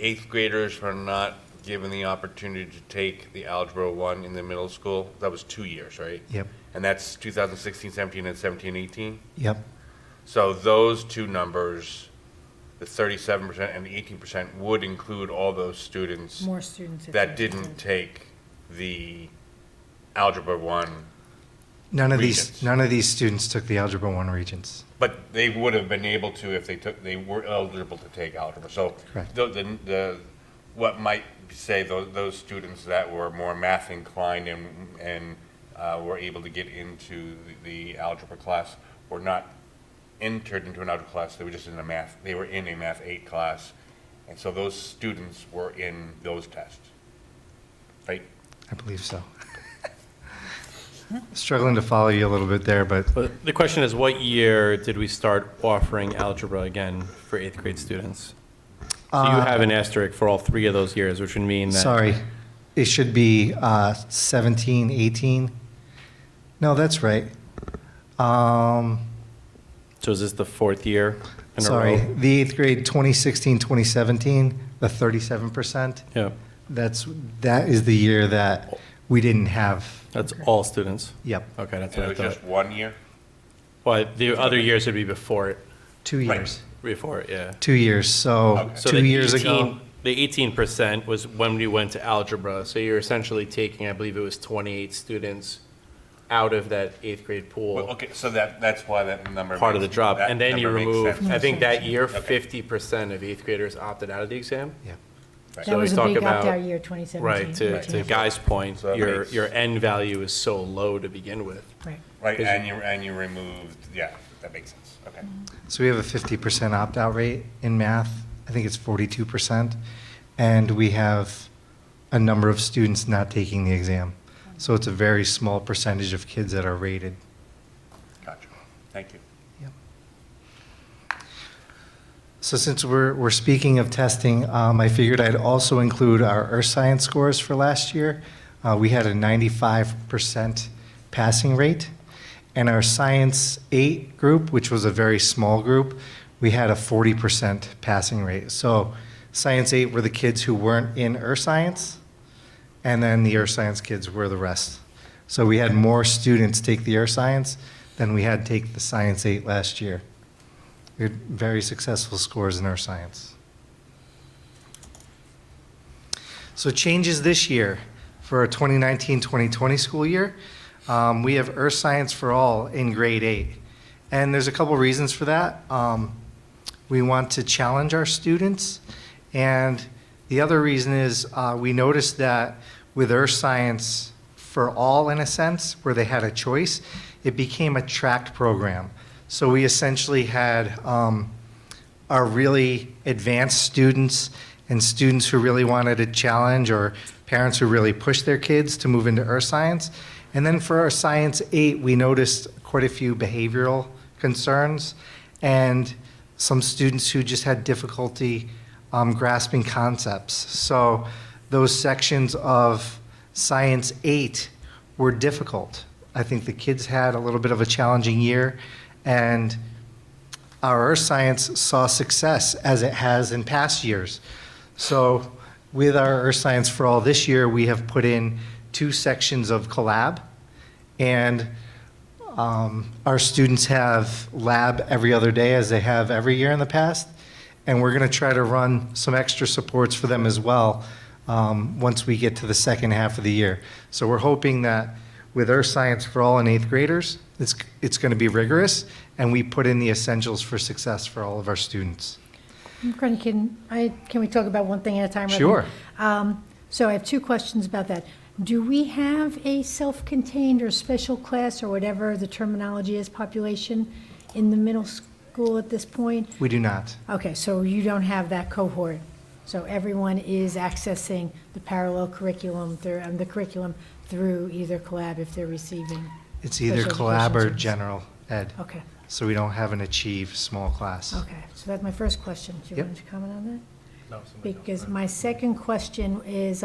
8th graders were not given the opportunity to take the Algebra 1 in the middle school? That was 2 years, right? Yep. And that's 2016, 17, and 17, 18? Yep. So those two numbers, the 37% and the 18%, would include all those students More students. that didn't take the Algebra 1, None of Regents. these students took the Algebra 1 Regents. but they would have been able to if they were eligible to take algebra. So Correct. what might say those students that were more math inclined and were able to get into the algebra class were not entered into an algebra class. They were just in a math 8 class, and so those students were in those tests, right? I believe so. Struggling to follow you a little bit there, but But the question is, what year did we start offering algebra again for 8th grade students? So you have an asterisk for all 3 of those years, which would mean that. sorry, it should be 17, 18. No, that's right. So is this the 4th year in a row? Sorry, the 8th grade 2016, 2017, the 37%. Yeah, That is the year that we didn't have. that's all students. Yep, Okay, that's And what I it was thought. just 1 year? Well, the other years would be before it, 2 years. before it, yeah. 2 years. So Okay. So 2 the years 18 ago. The 18% was when we went to algebra, so you're essentially taking, I believe it was 28 students out of that 8th grade pool. Well, okay, so that's why that number. Part of the makes- drop, that and then you number makes remove, sense. I think that year, Okay. 50% of 8th graders opted out of the exam. Yep. Right. So That we was a talk big about- opt-out year, 2017. Right, to 18. Guy's point, So that your makes- end value is so low to begin with. Right. Right, Is- and you removed, yeah, that makes sense, okay. So we have a 50% opt-out rate in math I think it's 42%, and we have a number of students not taking the exam. So it's a very small percentage of kids that are rated. Gotcha. Thank you. So since we're speaking of testing, I figured I'd also include our earth science scores for last year. We had a 95% passing rate. And our Science 8 group, which was a very small group, we had a 40% passing rate. So Science 8 were the kids who weren't in earth science, and then the earth science kids were the rest. So we had more students take the earth science than we had take the Science 8 last year. We had very successful scores in earth science. So changes this year for our 2019-2020 school year. We have Earth Science for All in grade 8. And there's a couple reasons for that. We want to challenge our students. And the other reason is we noticed that with Earth Science for All, in a sense, where they had a choice, it became a tracked program. So we essentially had our really advanced students and students who really wanted a challenge, or parents who really pushed their kids to move into Earth Science. And then for our Science 8, we noticed quite a few behavioral concerns and some students who just had difficulty grasping concepts. So those sections of Science 8 were difficult. I think the kids had a little bit of a challenging year, and our Earth Science saw success as it has in past years. So with our Earth Science for All this year, we have put in 2 sections of collab, and our students have lab every other day, as they have every year in the past, and we're going to try to run some extra supports for them as well once we get to the second half of the year. So we're hoping that with Earth Science for All in 8th graders, it's going to be rigorous, and we put in the essentials for success for all of our students. Courtney, can we talk about one thing at a time? Sure. So I have 2 questions about that. Do we have a self-contained or special class, or whatever the terminology is, population in the middle school at this point? We do not. Okay, so you don't have that cohort. So everyone is accessing the parallel curriculum, the curriculum through either collab if they're receiving. It's either special collab education or services. general ed. Okay, So we don't have an Achieve small class. okay. So that's my first question. Do you Yep. want to comment on that? No, somebody else. Because my second question is,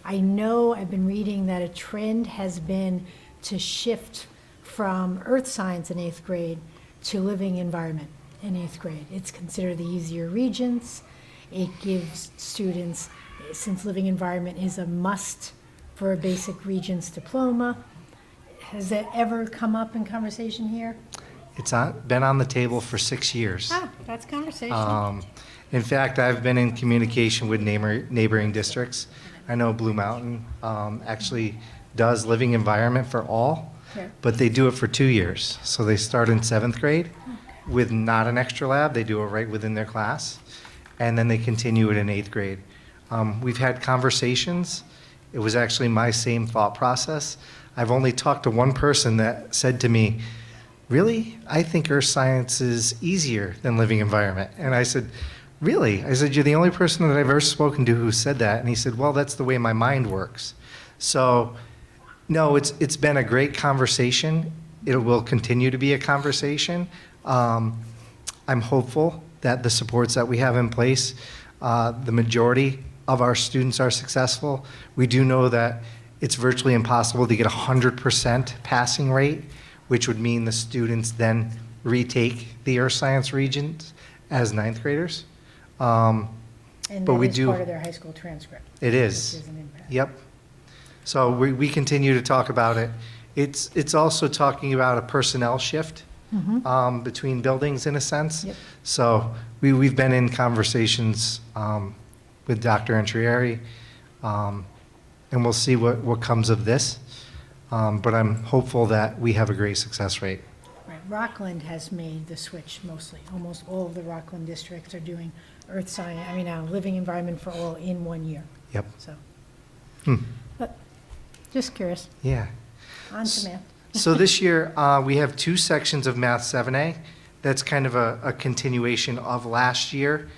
I know I've been reading that a trend has been to shift from earth science in 8th grade to living environment in 8th grade. It's considered the easier regions. It gives students, since living environment is a must for a basic Regents diploma. Has that ever come up in conversation here? It's been on the table for 6 years. Ah, that's conversation. In fact, I've been in communication with neighboring districts. I know Blue Mountain actually does living environment for all, Yeah. but they do it for 2 years. So they start in 7th grade with not an extra lab. They do it right within their class, and then they continue it in 8th grade. We've had conversations. It was actually my same thought process. I've only talked to one person that said to me, "Really? I think earth science is easier than living environment." And I said, "Really?" I said, "You're the only person that I've ever spoken to who said that." And he said, "Well, that's the way my mind works." So, no, it's been a great conversation. It will continue to be a conversation. I'm hopeful that the supports that we have in place, the majority of our students are successful. We do know that it's virtually impossible to get 100% passing rate, which would mean the students then retake the earth science regions as 9th graders. And but that we is do- part of their high school transcript. It is. Which is an impact. Yep. So we continue to talk about it. It's also talking about a personnel shift between buildings, in a sense. Yep. So we've been in conversations with Dr. Entrieri, and we'll see what comes of this. But I'm hopeful that we have a great success rate. Right, Rockland has made the switch mostly. Almost all of the Rockland districts are doing earth science, living environment for all in 1 year, Yep. so. Hmm. But, just curious, Yeah. on to math. So this year, we have 2 sections of Math 7A. That's kind of a continuation of last year.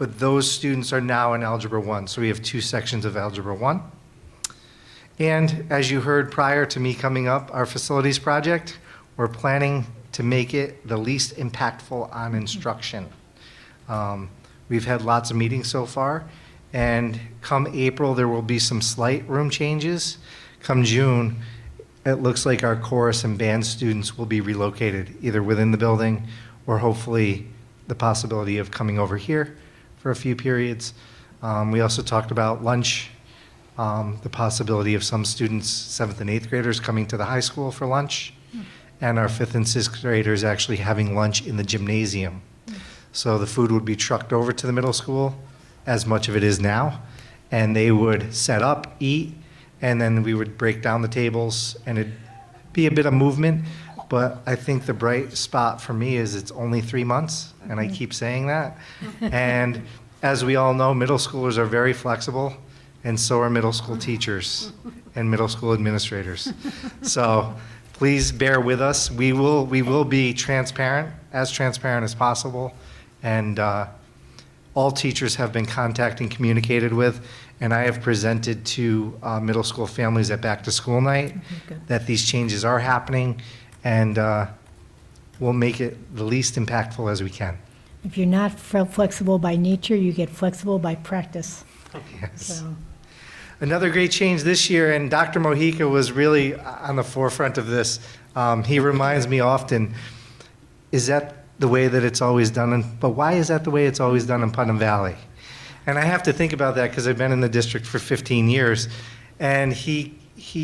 but those students are now in Algebra 1. So we have 2 sections of Algebra 1. And as you heard prior to me coming up, our facilities project, we're planning to make it the least impactful on instruction. We've had lots of meetings so far, and come April, there will be some slight room changes. Come June, it looks like our chorus and band students will be relocated, either within the building or hopefully the possibility of coming over here for a few periods. We also talked about lunch, the possibility of some students, 7th and 8th graders, coming to the high school for lunch, and our 5th and 6th graders actually having lunch in the gymnasium. So the food would be trucked over to the middle school, as much of it is now, and they would set up, eat, and then we would break down the tables, and it'd be a bit of movement. But I think the bright spot for me is it's only 3 months, and I keep saying that. And as we all know, middle schoolers are very flexible, and so are middle school teachers and middle school administrators. So please bear with us. We will be transparent as possible, and all teachers have been contacted and communicated with, and I have presented to middle school families at back to school night that these changes are happening, and we'll make it the least impactful as we can. If you're not flexible by nature, you get flexible by practice. Yes. So, Another great change this year, and Dr. Mojica was really on the forefront of this. He reminds me often, is that the way that it's always done? But why is that the way it's always done in Putnam Valley? And I have to think about that because I've been in the district for 15 years, and he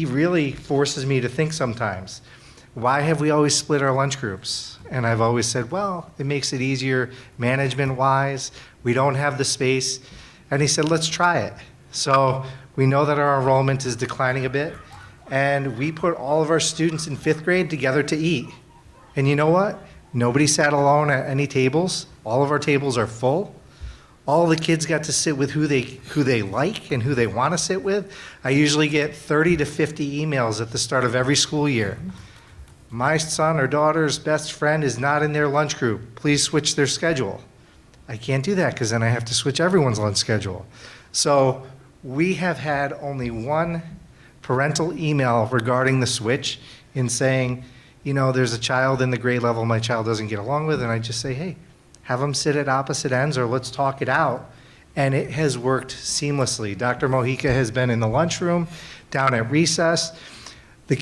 really forces me to think sometimes, why have we always split our lunch groups? And I've always said, well, it makes it easier management-wise. We don't have the space. And he said, let's try it. So we know that our enrollment is declining a bit, and we put all of our students in 5th grade together to eat. And you know what? Nobody sat alone at any tables. All of our tables are full. All the kids got to sit with who they like and who they want to sit with. I usually get 30 to 50 emails at the start of every school year. My son or daughter's best friend is not in their lunch group. Please switch their schedule. I can't do that because then I have to switch everyone's lunch schedule. So we have had only one parental email regarding the switch in saying, you know, there's a child in the grade level my child doesn't get along with, and I just say, hey, have them sit at opposite ends or let's talk it out. And it has worked seamlessly. Dr. Mojica has been in the lunchroom, down at recess.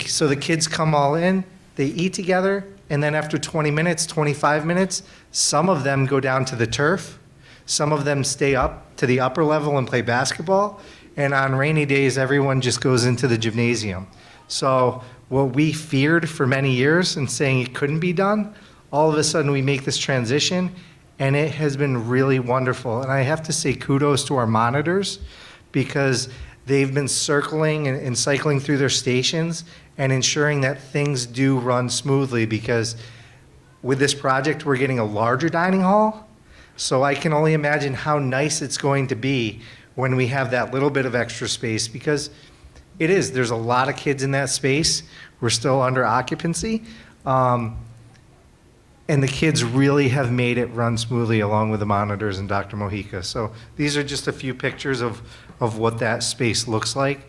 So the kids come all in, they eat together, and then after 20 minutes, 25 minutes, some of them go down to the turf. Some of them stay up to the upper level and play basketball. And on rainy days, everyone just goes into the gymnasium. So what we feared for many years and saying it couldn't be done, all of a sudden we make this transition, and it has been really wonderful. And I have to say kudos to our monitors because they've been circling and cycling through their stations and ensuring that things do run smoothly, because with this project, we're getting a larger dining hall. So I can only imagine how nice it's going to be when we have that little bit of extra space, because there's a lot of kids in that space. We're still under occupancy. And the kids really have made it run smoothly along with the monitors and Dr. Mojica. So these are just a few pictures of what that space looks like.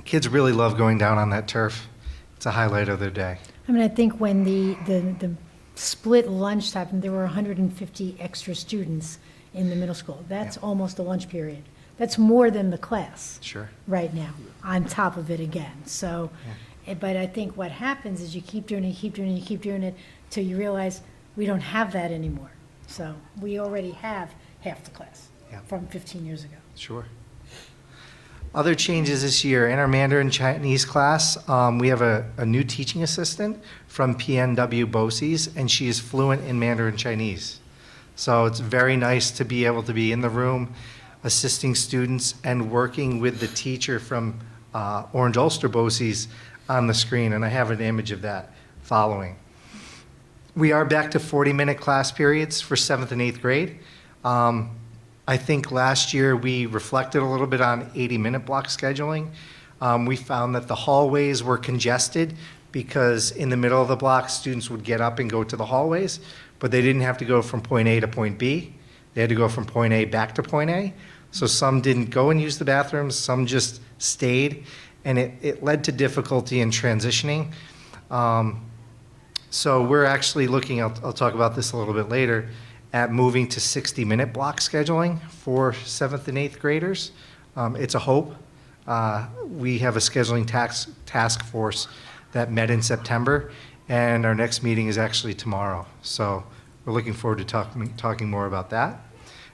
Kids really love going down on that turf. It's a highlight of their day. I mean, I think when the split lunch happened, there were 150 extra students in the middle school. That's almost a lunch period. That's more than the class. Sure. Right now, on top of it again. So, but I think what happens is you keep doing it, you keep doing it, you keep doing it, till you realize we don't have that anymore. So we already have half the class from 15 years ago. Sure. Other changes this year, in our Mandarin Chinese class, we have a new teaching assistant from PNW BOCES, and she is fluent in Mandarin Chinese. So it's very nice to be able to be in the room, assisting students and working with the teacher from Orange Ulster BOCES on the screen, and I have an image of that following. We are back to 40-minute class periods for 7th and 8th grade. I think last year we reflected a little bit on 80-minute block scheduling. We found that the hallways were congested because in the middle of the block, students would get up and go to the hallways, but they didn't have to go from point A to point B. They had to go from point A back to point A. So some didn't go and use the bathrooms, some just stayed, and it led to difficulty in transitioning. So we're actually looking, I'll talk about this a little bit later, at moving to 60-minute block scheduling for 7th and 8th graders. It's a hope. We have a scheduling task force that met in September, and our next meeting is actually tomorrow. So we're looking forward to talking more about that.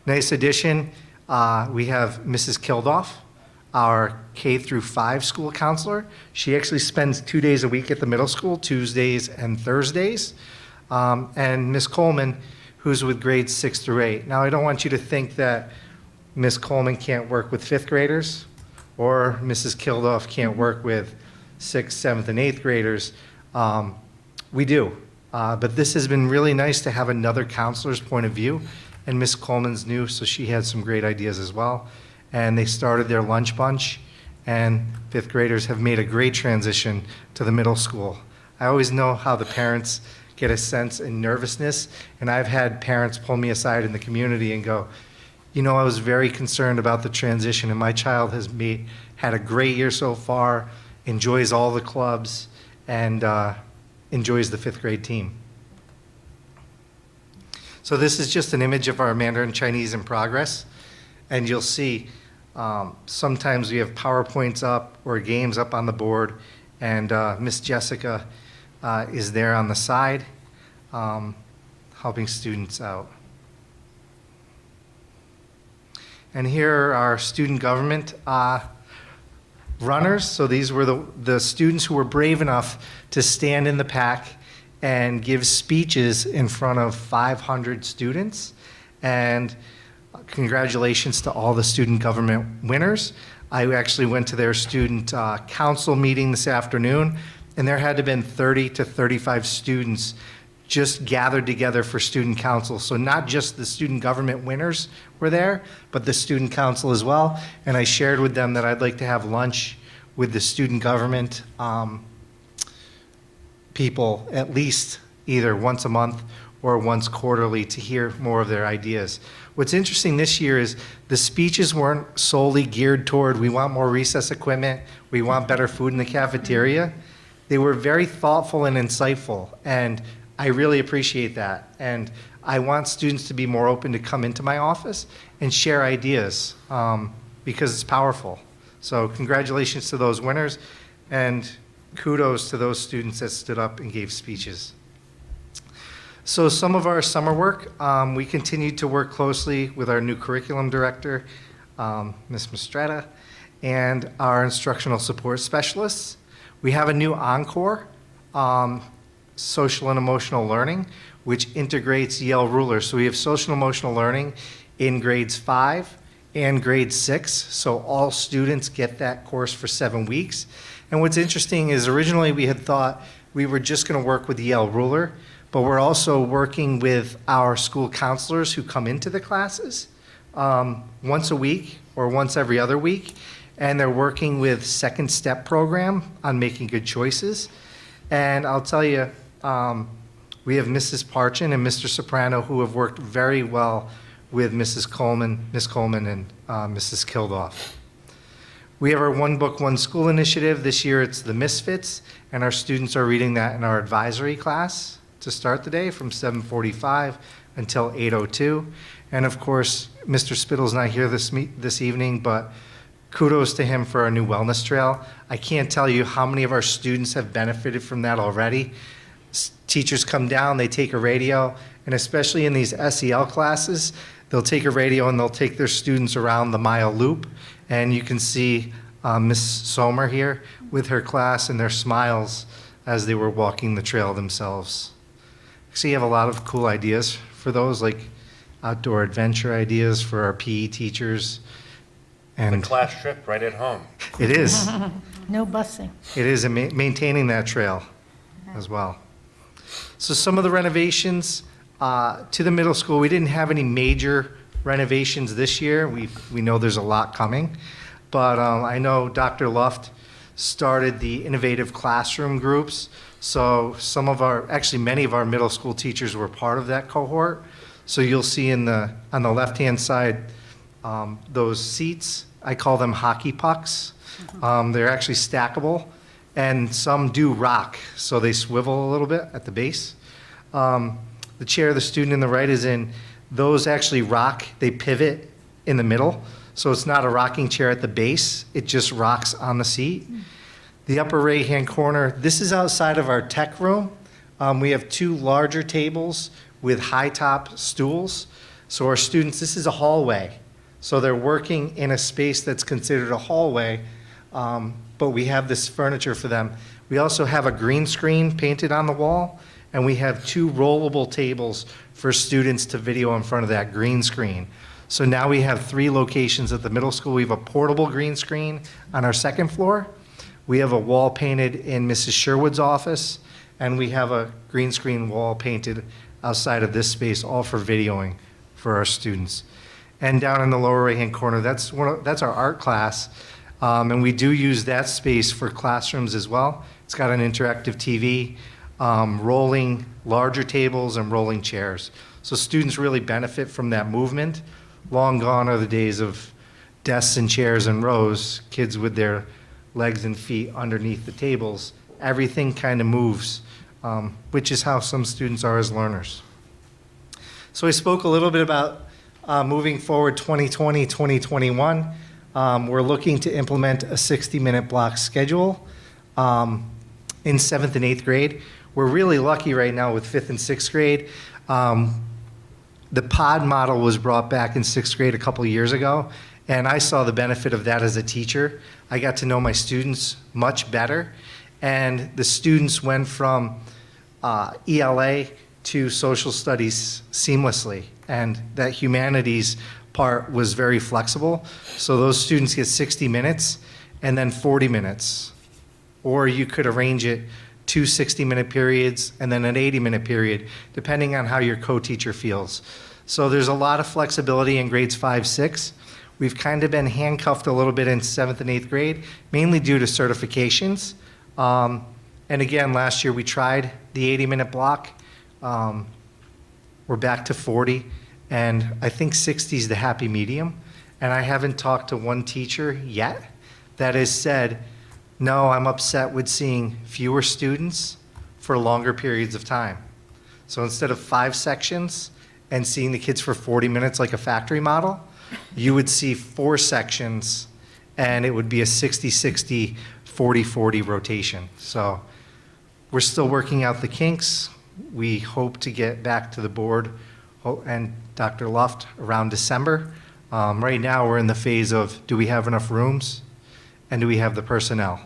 Nice addition, we have Mrs. Kildoff, our K through 5 school counselor. She actually spends 2 days a week at the middle school, Tuesdays and Thursdays. And Ms. Coleman, who's with grades 6 through 8. Now, I don't want you to think that Ms. Coleman can't work with 5th graders, or Mrs. Kildoff can't work with 6th, 7th, and 8th graders. We do. But this has been really nice to have another counselor's point of view. And Ms. Coleman's new, so she had some great ideas as well. And they started their lunch bunch, and 5th graders have made a great transition to the middle school. I always know how the parents get a sense and nervousness, and I've had parents pull me aside in the community and go, you know, I was very concerned about the transition, and my child has had a great year so far, enjoys all the clubs, and enjoys the 5th grade team. So this is just an image of our Mandarin Chinese in progress, and you'll see sometimes we have PowerPoints up or games up on the board, and Miss Jessica is there on the side helping students out. And here are our student government runners. So these were the students who were brave enough to stand in the pack and give speeches in front of 500 students. And congratulations to all the student government winners. I actually went to their student council meeting this afternoon, and there had to have been 30 to 35 students just gathered together for student council. So not just the student government winners were there, but the student council as well. And I shared with them that I'd like to have lunch with the student government people at least either once a month or once quarterly to hear more of their ideas. What's interesting this year is the speeches weren't solely geared toward, we want more recess equipment, we want better food in the cafeteria. They were very thoughtful and insightful, and I really appreciate that. And I want students to be more open to come into my office and share ideas because it's powerful. So congratulations to those winners, and kudos to those students that stood up and gave speeches. So some of our summer work, we continued to work closely with our new curriculum director, Ms. Mistretta, and our instructional support specialists. We have a new Encore, social and emotional learning, which integrates Yale Ruler. So we have social and emotional learning in grades 5 and grade 6. So all students get that course for 7 weeks. And what's interesting is originally we had thought we were just going to work with Yale Ruler, but we're also working with our school counselors who come into the classes once a week or once every other week. And they're working with Second Step program on making good choices. And I'll tell you, we have Mrs. Parchin and Mr. Soprano who have worked very well with Mrs. Coleman, Ms. Coleman, and Mrs. Kildoff. We have our One Book, One School initiative. This year it's The Misfits, and our students are reading that in our advisory class to start the day from 7:45 until 8:02. And of course, Mr. Spittle's not here this evening, but kudos to him for our new wellness trail. I can't tell you how many of our students have benefited from that already. Teachers come down, they take a radio, and especially in these SEL classes, they'll take a radio and they'll take their students around the mile loop. And you can see Ms. Sommer here with her class and their smiles as they were walking the trail themselves. So you have a lot of cool ideas for those, like outdoor adventure ideas for our PE teachers. And The class trip right at home. it is. No busing. It is, and maintaining that trail as well. So some of the renovations to the middle school, we didn't have any major renovations this year. We know there's a lot coming, but I know Dr. Luft started the innovative classroom groups. So some of our, actually many of our middle school teachers were part of that cohort. So you'll see on the left-hand side, those seats, I call them hockey pucks. They're actually stackable, and some do rock, so they swivel a little bit at the base. The chair the student in the right is in, those actually rock, they pivot in the middle, so it's not a rocking chair at the base, it just rocks on the seat. The upper right-hand corner, this is outside of our tech room. We have 2 larger tables with high-top stools. So our students, this is a hallway. So they're working in a space that's considered a hallway, but we have this furniture for them. We also have a green screen painted on the wall, and we have 2 rollable tables for students to video in front of that green screen. So now we have 3 locations at the middle school. We have a portable green screen on our 2nd floor. We have a wall painted in Mrs. Sherwood's office, and we have a green screen wall painted outside of this space, all for videoing for our students. And down in the lower right-hand corner, that's our art class, and we do use that space for classrooms as well. It's got an interactive TV, rolling larger tables and rolling chairs. So students really benefit from that movement. Long gone are the days of desks and chairs and rows, kids with their legs and feet underneath the tables. Everything kind of moves, which is how some students are as learners. So I spoke a little bit about moving forward 2020, 2021. We're looking to implement a 60-minute block schedule in 7th and 8th grade. We're really lucky right now with 5th and 6th grade. The pod model was brought back in 6th grade a couple years ago, and I saw the benefit of that as a teacher. I got to know my students much better, and the students went from ELA to social studies seamlessly, and that humanities part was very flexible. So those students get 60 minutes and then 40 minutes. Or you could arrange it 2 60-minute periods and then an 80-minute period, depending on how your co-teacher feels. So there's a lot of flexibility in grades 5, 6. We've kind of been handcuffed a little bit in 7th and 8th grade, mainly due to certifications. And again, last year we tried the 80-minute block. We're back to 40, and I think 60 is the happy medium. And I haven't talked to one teacher yet that has said, no, I'm upset with seeing fewer students for longer periods of time. So instead of 5 sections and seeing the kids for 40 minutes like a factory model, you would see 4 sections, and it would be a 60-60, 40-40 rotation. So we're still working out the kinks. We hope to get back to the board and Dr. Luft around December. Right now, we're in the phase of, do we have enough rooms, and do we have the personnel?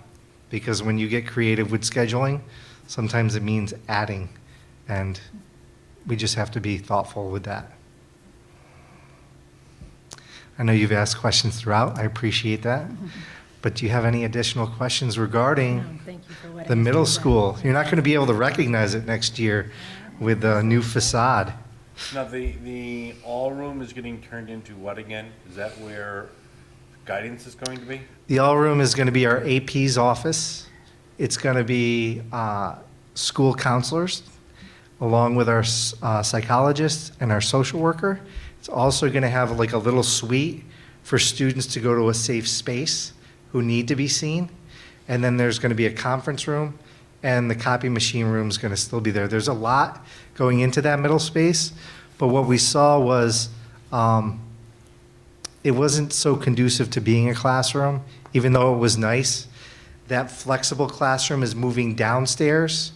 Because when you get creative with scheduling, sometimes it means adding, and we just have to be thoughtful with that. I know you've asked questions throughout. I appreciate that. But do you have any additional questions regarding No, thank you for letting the us middle do that. school? You're not going to be able to recognize it next year with the new facade. Now, the all room is getting turned into what again? Is that where guidance is going to be? The all room is going to be our AP's office. It's going to be school counselors, along with our psychologist and our social worker. It's also going to have like a little suite for students to go to a safe space who need to be seen. And then there's going to be a conference room, and the copy machine room is going to still be there. There's a lot going into that middle space, but what we saw was it wasn't so conducive to being a classroom, even though it was nice. That flexible classroom is moving downstairs,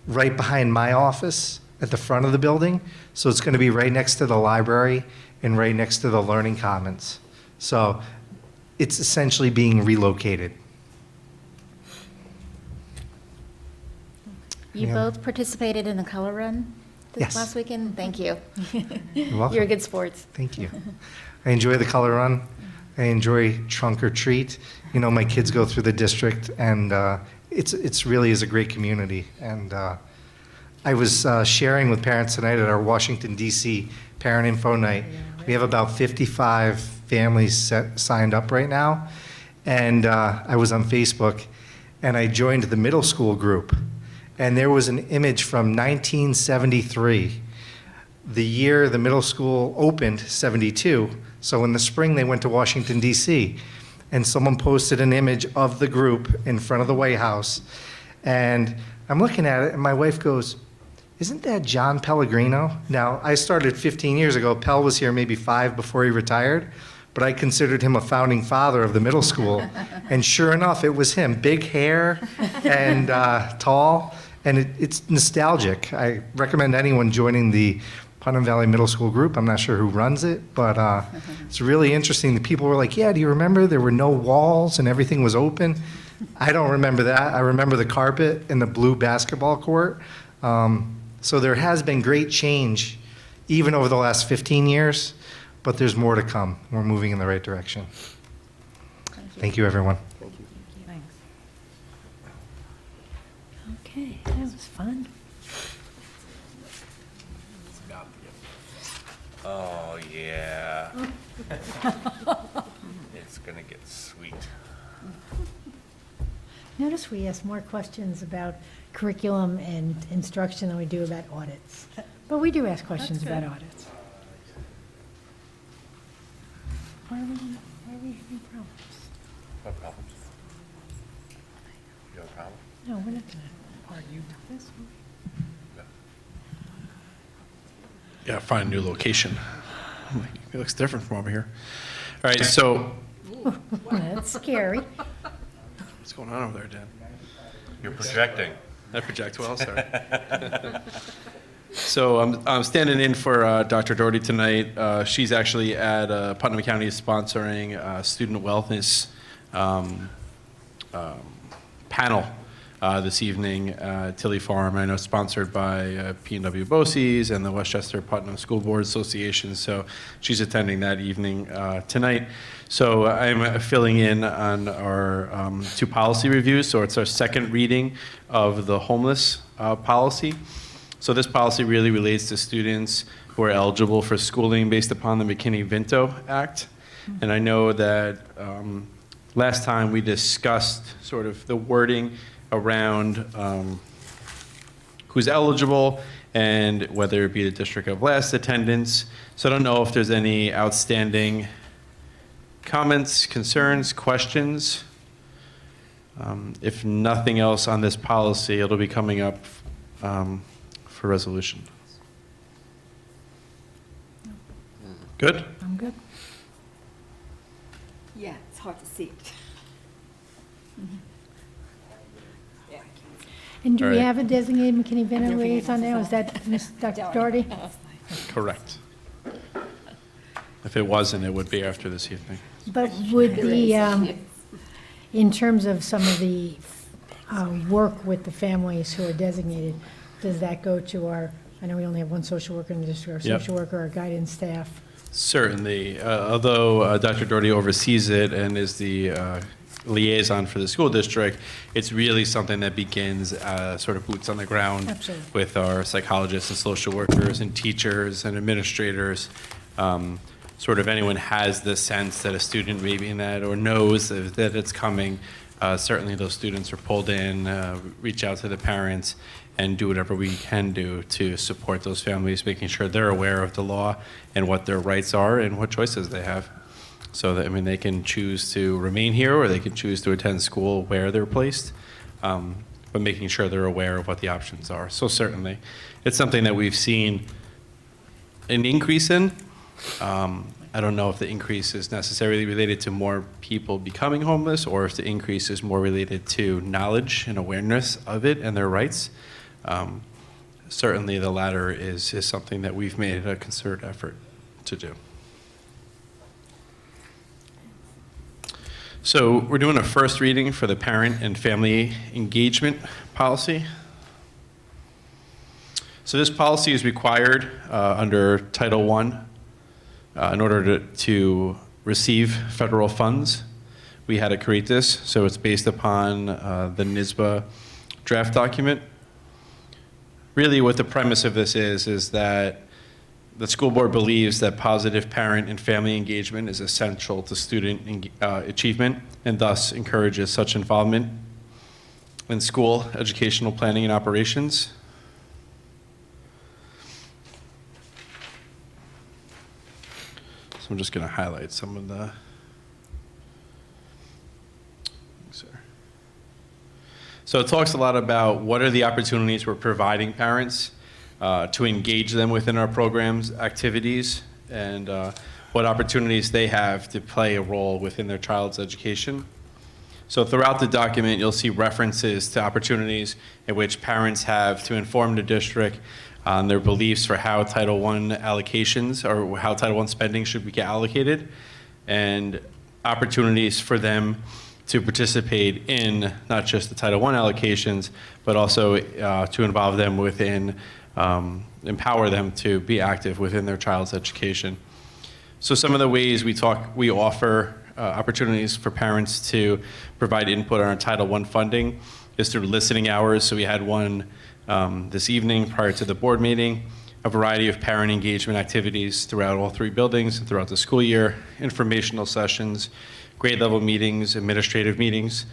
right behind my office at the front of the building. So it's going to be right next to the library and right next to the Learning Commons. So it's essentially being relocated. You Yeah. both participated in the color run this Yes. last weekend? Thank you. You're welcome. You're good sports. Thank you. I enjoy the color run. I enjoy trunk or treat. You know, my kids go through the district, and it's really is a great community. And I was sharing with parents tonight at our Washington, D.C. Parent Info Night. We have about 55 families signed up right now. And I was on Facebook, and I joined the middle school group. And there was an image from 1973 the year the middle school opened, 72. So in the spring, they went to Washington, D.C. And someone posted an image of the group in front of the White House. And I'm looking at it, and my wife goes, "Isn't that John Pellegrino?" Now, I started 15 years ago. Pell was here maybe 5 before he retired, but I considered him a founding father of the middle school. And sure enough, it was him. Big hair and tall, and it's nostalgic. I recommend anyone joining the Putnam Valley Middle School group. I'm not sure who runs it, but it's really interesting. The people were like, "Yeah, do you remember there were no walls and everything was open?" I don't remember that. I remember the carpet and the blue basketball court. So there has been great change even over the last 15 years, but there's more to come. We're moving in the right direction. Thank you, everyone. Thanks. Okay, that was fun. Oh, yeah. It's gonna get sweet. Notice we ask more questions about curriculum and instruction than we do about audits. But we do ask questions about audits. Why are we having problems? What problems? You have a problem? No, we're not going to argue about this. Gotta find a new location. It looks different from over here. All right, so That's scary. what's going on over there, Dan? You're projecting. I project well, sorry. So I'm standing in for Dr. Doherty tonight. She's actually at Putnam County is sponsoring a student wellness panel this evening at Tilly Farm. I know sponsored by P&W BOCES and the Westchester Putnam School Board Association. So she's attending that evening tonight. So I'm filling in on our 2 policy reviews. So it's our second reading of the homeless policy. So this policy really relates to students who are eligible for schooling based upon the McKinney-Vento Act. And I know that last time we discussed sort of the wording around who's eligible and whether it be the district of last attendance. So I don't know if there's any outstanding comments, concerns, questions. If nothing else on this policy, it'll be coming up for resolution. Good? I'm good. Yeah, it's hard to see it. And do All we right. have a designated McKinney-Vento liaison now? Is that Ms. Dr. Doherty? Correct. If it wasn't, it would be after this evening. But would the, in terms of some of the work with the families who are designated, does that go to our, I know we only have one social worker in the district, our Yep. social worker, our guidance staff? Certainly. Although Dr. Doherty oversees it and is the liaison for the school district, it's really something that begins sort of boots on the ground Absolutely. with our psychologists and social workers and teachers and administrators. Sort of anyone has the sense that a student may be in that or knows that it's coming, certainly those students are pulled in, reach out to the parents, and do whatever we can do to support those families, making sure they're aware of the law and what their rights are and what choices they have. So that, I mean, they can choose to remain here or they can choose to attend school where they're placed, but making sure they're aware of what the options are. So certainly, it's something that we've seen an increase in. I don't know if the increase is necessarily related to more people becoming homeless or if the increase is more related to knowledge and awareness of it and their rights. Certainly, the latter is something that we've made a concerted effort to do. So we're doing a first reading for the parent and family engagement policy. So this policy is required under Title I in order to receive federal funds. We had to create this, so it's based upon the NYSBA draft document. Really what the premise of this is that the school board believes that positive parent and family engagement is essential to student achievement and thus encourages such involvement in school educational planning and operations. I'm just going to highlight some of the. So it talks a lot about what are the opportunities we're providing parents to engage them within our programs, activities, and what opportunities they have to play a role within their child's education. So throughout the document, you'll see references to opportunities in which parents have to inform the district on their beliefs for how Title I allocations or how Title I spending should be allocated, and opportunities for them to participate in not just the Title I allocations, but also to involve them within, empower them to be active within their child's education. So some of the ways we offer opportunities for parents to provide input on our Title I funding is through listening hours. So we had one this evening prior to the board meeting, a variety of parent engagement activities throughout all 3 buildings and throughout the school year, informational sessions, grade level meetings, administrative meetings.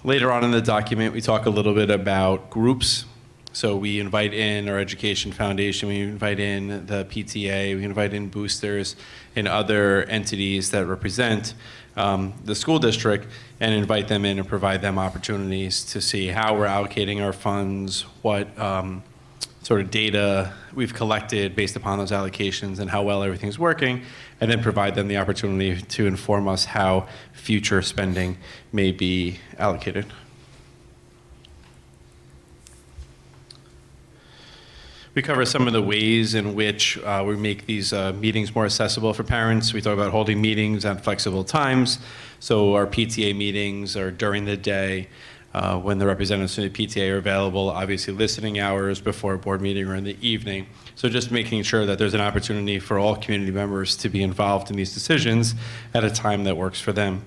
Later on in the document, we talk a little bit about groups. So we invite in our Education Foundation, we invite in the PTA, we invite in boosters and other entities that represent the school district, and invite them in and provide them opportunities to see how we're allocating our funds, what sort of data we've collected based upon those allocations and how well everything's working, and then provide them the opportunity to inform us how future spending may be allocated. We cover some of the ways in which we make these meetings more accessible for parents. We talk about holding meetings at flexible times. So our PTA meetings are during the day when the representatives from the PTA are available, obviously listening hours before a board meeting or in the evening. So just making sure that there's an opportunity for all community members to be involved in these decisions at a time that works for them.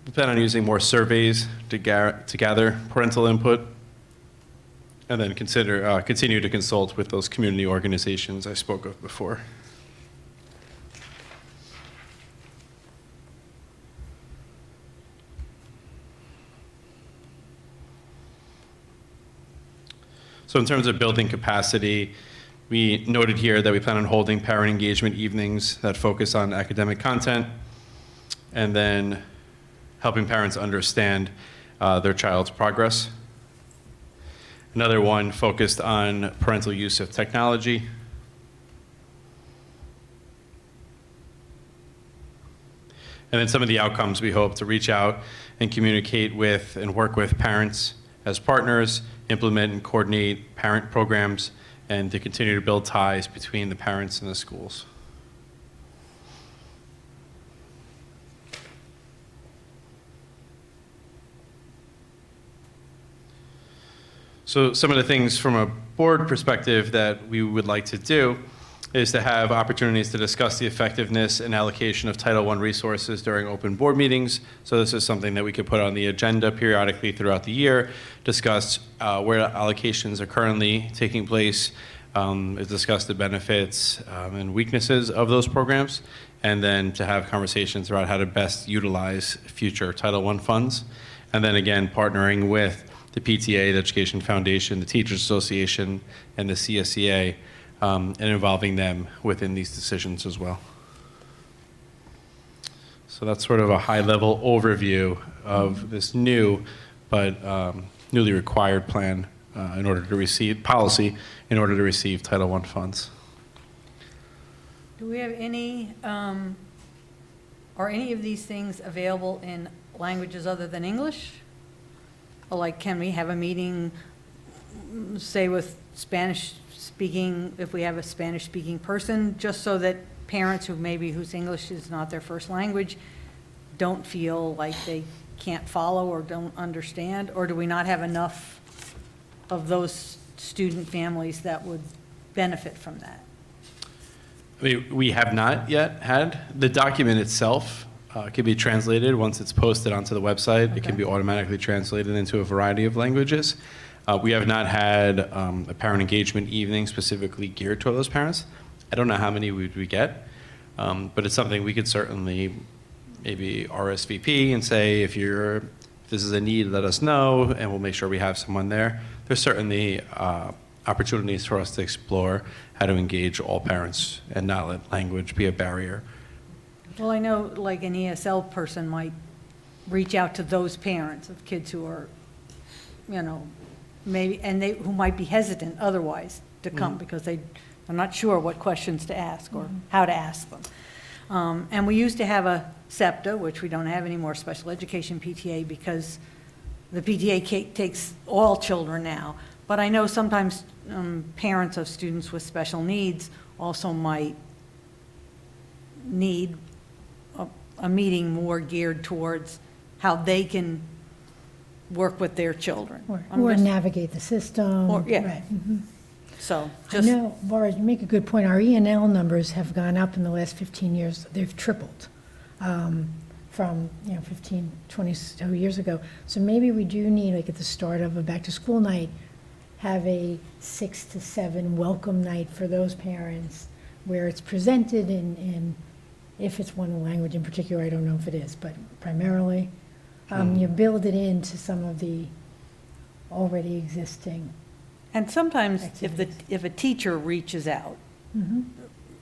We plan on using more surveys to gather parental input, and then continue to consult with those community organizations I spoke of before. So in terms of building capacity, we noted here that we plan on holding parent engagement evenings that focus on academic content, and then helping parents understand their child's progress. Another one focused on parental use of technology. And then some of the outcomes we hope to reach out and communicate with and work with parents as partners, implement and coordinate parent programs, and to continue to build ties between the parents and the schools. So some of the things from a board perspective that we would like to do is to have opportunities to discuss the effectiveness and allocation of Title I resources during open board meetings. So this is something that we could put on the agenda periodically throughout the year, discuss where allocations are currently taking place, discuss the benefits and weaknesses of those programs, and then to have conversations about how to best utilize future Title I funds. And then again, partnering with the PTA, the Education Foundation, the Teachers Association, and the CSEA, and involving them within these decisions as well. So that's sort of a high-level overview of this new but newly required plan in order to receive policy, in order to receive Title I funds. Do we have any, are any of these things available in languages other than English? Or like, can we have a meeting, say with Spanish speaking, if we have a Spanish speaking person, just so that parents whose English is not their first language don't feel like they can't follow or don't understand? Or do we not have enough of those student families that would benefit from that? We have not yet had. The document itself can be translated once it's posted onto the website. Okay. It can be automatically translated into a variety of languages. We have not had a parent engagement evening specifically geared toward those parents. I don't know how many we get, but it's something we could certainly maybe RSVP and say, if this is a need, let us know, and we'll make sure we have someone there. There's certainly opportunities for us to explore how to engage all parents and not let language be a barrier. Well, I know like an ESL person might reach out to those parents of kids who are, you know, maybe, and who might be hesitant otherwise to come because they're not sure what questions to ask or how to ask them. And we used to have a SEPTA, which we don't have anymore, Special Education PTA, because the PTA takes all children now. But I know sometimes parents of students with special needs also might need a meeting more geared towards how they can work with their children. Or navigate the system. Yeah. Right. So, I just, know, Laura, you make a good point. Our ENL numbers have gone up in the last 15 years. They've tripled from, 15, 20 so years ago. So maybe we do need, like at the start of a back-to-school night, have a 6 to 7 welcome night for those parents where it's presented in if it's one language in particular, I don't know if it is, but primarily, you build it into some of the already existing. and sometimes Activities. if a teacher reaches out,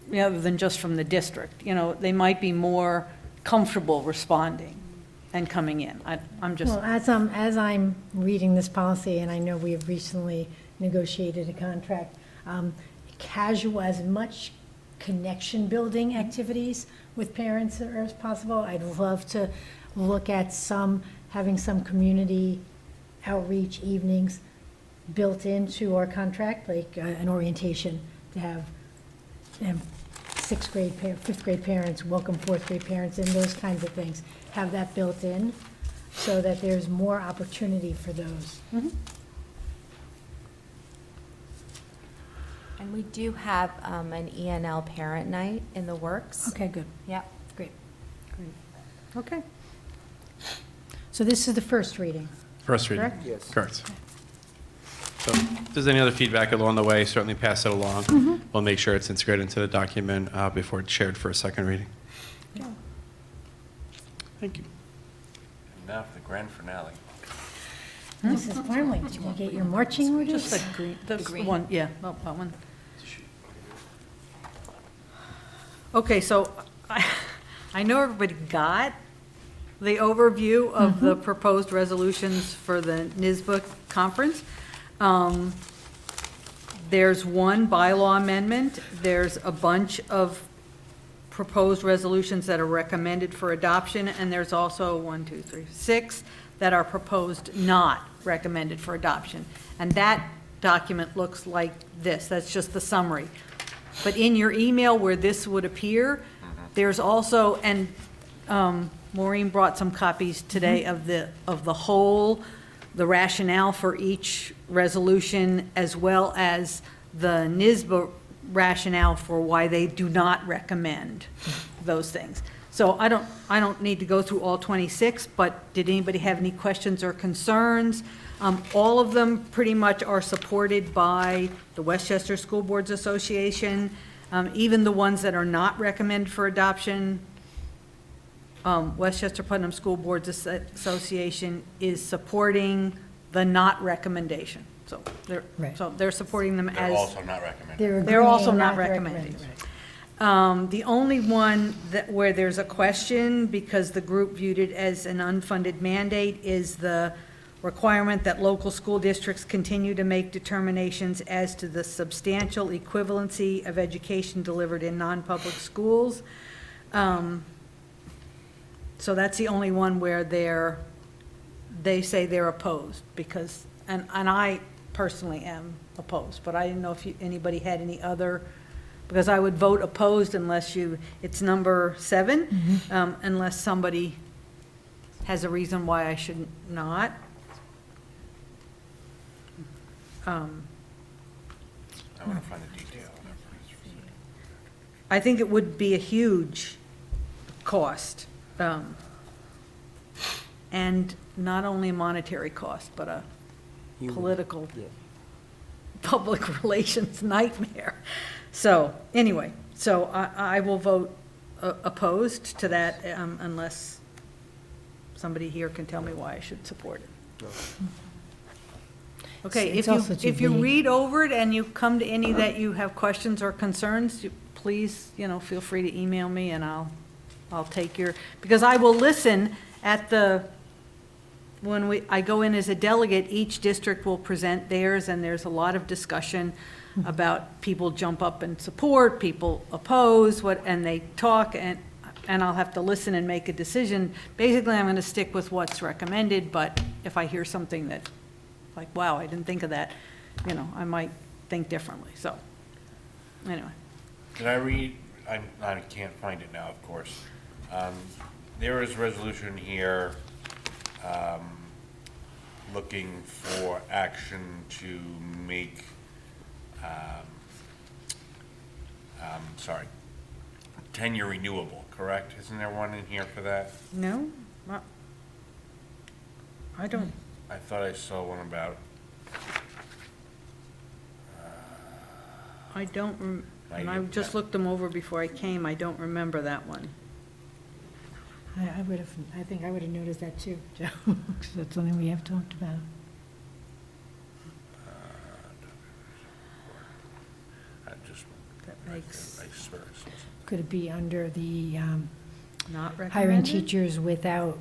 rather than just from the district, they might be more comfortable responding and coming in. I'm just, Well, as I'm reading this policy, and I know we have recently negotiated a contract, casual, as much connection-building activities with parents as possible. I'd love to look at having some community outreach evenings built into our contract, like an orientation to have fifth grade parents, welcome fourth grade parents, and those kinds of things. Have that built in so that there's more opportunity for those. And we do have an ENL parent night in the works. Okay, good. Yep. Great. okay. So this is the first reading. First reading? Correct? Yes. Correct. So if there's any other feedback along the way, certainly pass it along. We'll make sure it's integrated into the document before it's shared for a second reading. Thank you. And now for the grand finale. Mrs. Parmley, did you get your marching orders? Just the green, the one, yeah, that one. Okay, so I know everybody got the overview of the proposed resolutions for the NYSBA conference. There's one bylaw amendment, there's a bunch of proposed resolutions that are recommended for adoption, and there's also 6 that are proposed not recommended for adoption. And that document looks like this, that's just the summary. But in your email where this would appear, there's also, and Maureen brought some copies today of the whole, the rationale for each resolution, as well as the NYSBA rationale for why they do not recommend those things. So I don't need to go through all 26, but did anybody have any questions or concerns? All of them pretty much are supported by the Westchester School Boards Association, even the ones that are not recommended for adoption. Westchester Putnam School Boards Association is supporting the not recommendation. So they're supporting them They're as. also not recommended. They're also agreeing not to recommending. recommend. The only one where there's a question, because the group viewed it as an unfunded mandate, is the requirement that local school districts continue to make determinations as to the substantial equivalency of education delivered in non-public schools. So that's the only one where they say they're opposed, because, and I personally am opposed, but I didn't know if anybody had any other, because I would vote opposed unless it's number 7, unless somebody has a reason why I should not. I want to find the detail. I think it would be a huge cost, and not only a monetary cost, but a political, public relations nightmare. So, anyway, so I will vote opposed to that unless somebody here can tell me why I should support it. Okay, It's if also you, too if you vague. read over it and you come to any that you have questions or concerns, please, feel free to email me and I'll take your, because I will listen at when I go in as a delegate, each district will present theirs, and there's a lot of discussion about people jump up and support, people oppose, and they talk, and I'll have to listen and make a decision. Basically, I'm gonna stick with what's recommended, but if I hear something that, like, wow, I didn't think of that, I might think differently, so, anyway. Did I read, I can't find it now, of course. There is a resolution here, looking for action to make, tenure renewable, correct? Isn't there one in here for that? No? I don't, I thought I saw one about, I don't, and I Right, just yeah. looked them over before I came, I don't remember that one. I think I would have noticed that too, Joe, because that's something we have talked about. I just, That makes I swear I saw something. Could it be under the not recommended? hiring teachers without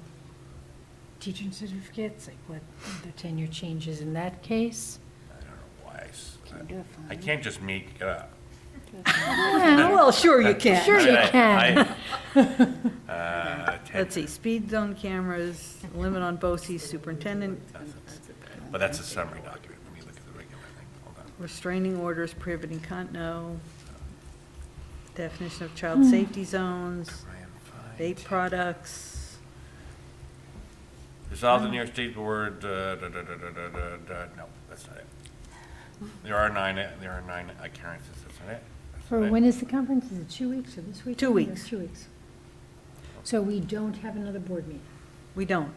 teaching certificates? Like what the tenure changes in that case? I don't know why I can't just make it up. Well, sure you can. Sure you can. Let's see, speed zone cameras, limit on BOCES, superintendent, But that's a summary document. Let me look at the regular thing. Hold on. restraining orders, prohibiting no. Definition of child safety zones, vape products. Resolve the New York State Board, no, that's not it. There are nine occurrences, that's not it. That's For not it. when is the conference? Is it 2 weeks or this week? 2 weeks. 2 weeks. So we don't have another board meeting? We don't.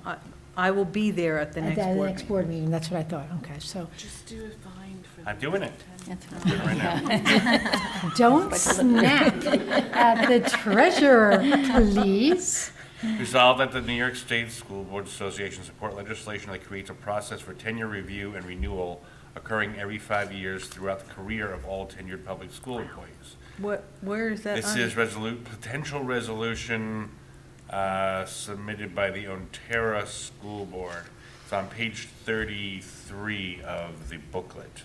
I will be there at the At next the board next meeting. board meeting, that's what I thought. Okay, so I'm doing it. I'm doing it right now. don't snap at the treasurer, please. Resolved that the New York State School Board Association support legislation that creates a process for tenure review and renewal occurring every 5 years throughout the career of all tenured public school employees. Where is that? This under? is potential resolution submitted by the Ontario School Board. It's on page 33 of the booklet.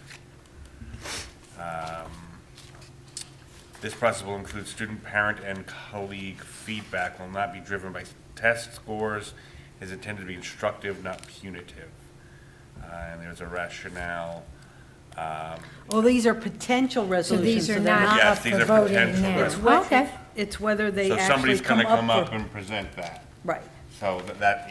This process will include student, parent, and colleague feedback, will not be driven by test scores, is intended to be instructive, not punitive. And there's a rationale. Well, these are potential So resolutions. these are they're not Yes, up these for are voting potential now. resolutions. Okay, It's whether they So actually somebody's come gonna come up for. and present that. Right. So that,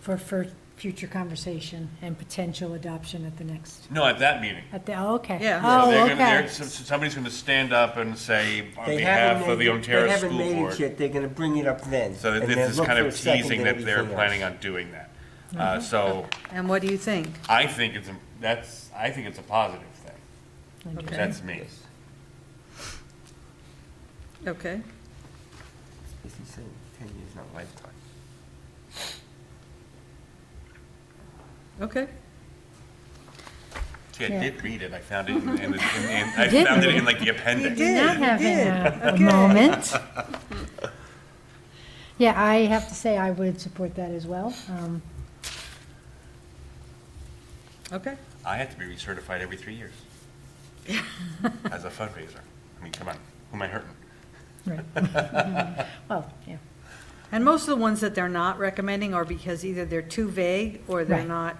for future conversation and potential adoption at the next, no, at that meeting. okay. Yeah. So Oh, they're okay. gonna, somebody's gonna stand up and say, on They behalf haven't of the made it- Ontario They haven't School made it Board. yet, they're gonna bring it up then. So and this then is look kind for a of second teasing and that they're everything planning else. on doing that. So And what do you think? I think it's a positive thing. Okay. That's me. Okay. Basically saying 10 years, not lifetime. Okay. See, I Yeah. did read it. I found it I did found it read in it. like the appendix. did. Not you having did. a Okay. moment. Yeah, I have to say I would support that as well. Okay. I have to be recertified every 3 years as a fundraiser. I mean, come on, who am I hurting? Right. Well, yeah. And most of the ones that they're not recommending are because either they're too vague or they're Right. not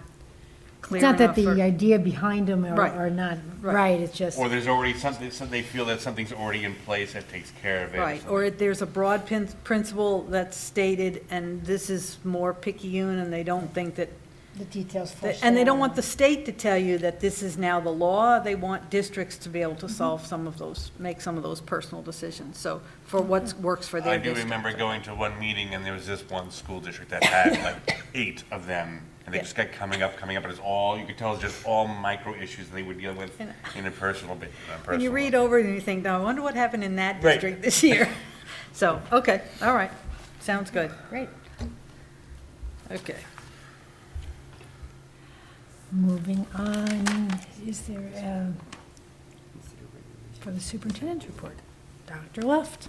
clear It's not enough that the for. idea behind them Right. are not Right. right, it's just, Or there's already something, so they feel that something's already in place that takes care of it. Right, or there's a broad principle that's stated, and this is more picayune, and they don't think that, the details flesh and they don't out. want the state to tell you that this is now the law. They want districts to be able to solve some of those, make some of those personal decisions, so, for what works for their I do district. remember going to one meeting and there was this one school district that had like 8 of them. And they Yeah. just kept coming up, and it's all, you could tell it's just all micro issues they would deal with And- in a personal bit. When you read over it and you think, now, I wonder what happened in that Right. district this year. So, okay, all right, sounds good. Great. Okay. Moving on, is there, for the superintendent's report, Dr. Luft.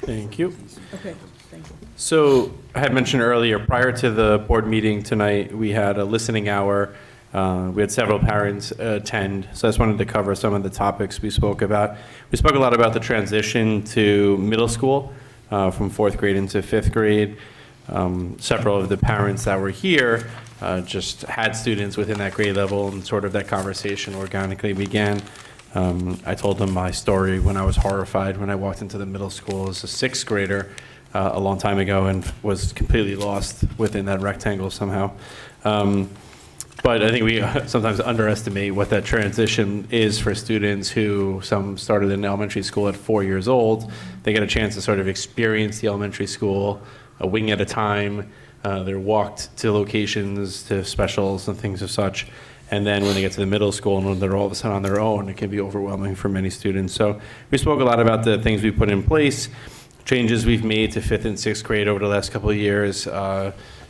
Thank you. Okay, thank you. So I had mentioned earlier, prior to the board meeting tonight, we had a listening hour. We had several parents attend, so I just wanted to cover some of the topics we spoke about. We spoke a lot about the transition to middle school from 4th grade into 5th grade. Several of the parents that were here just had students within that grade level, and sort of that conversation organically began. I told them my story when I was horrified when I walked into the middle school as a 6th grader a long time ago and was completely lost within that rectangle somehow. But I think we sometimes underestimate what that transition is for students who, some started in elementary school at 4 years old. They get a chance to sort of experience the elementary school a wing at a time. They're walked to locations, to specials and things of such. And then when they get to the middle school and when they're all of a sudden on their own, it can be overwhelming for many students. So we spoke a lot about the things we put in place, changes we've made to 5th and 6th grade over the last couple of years,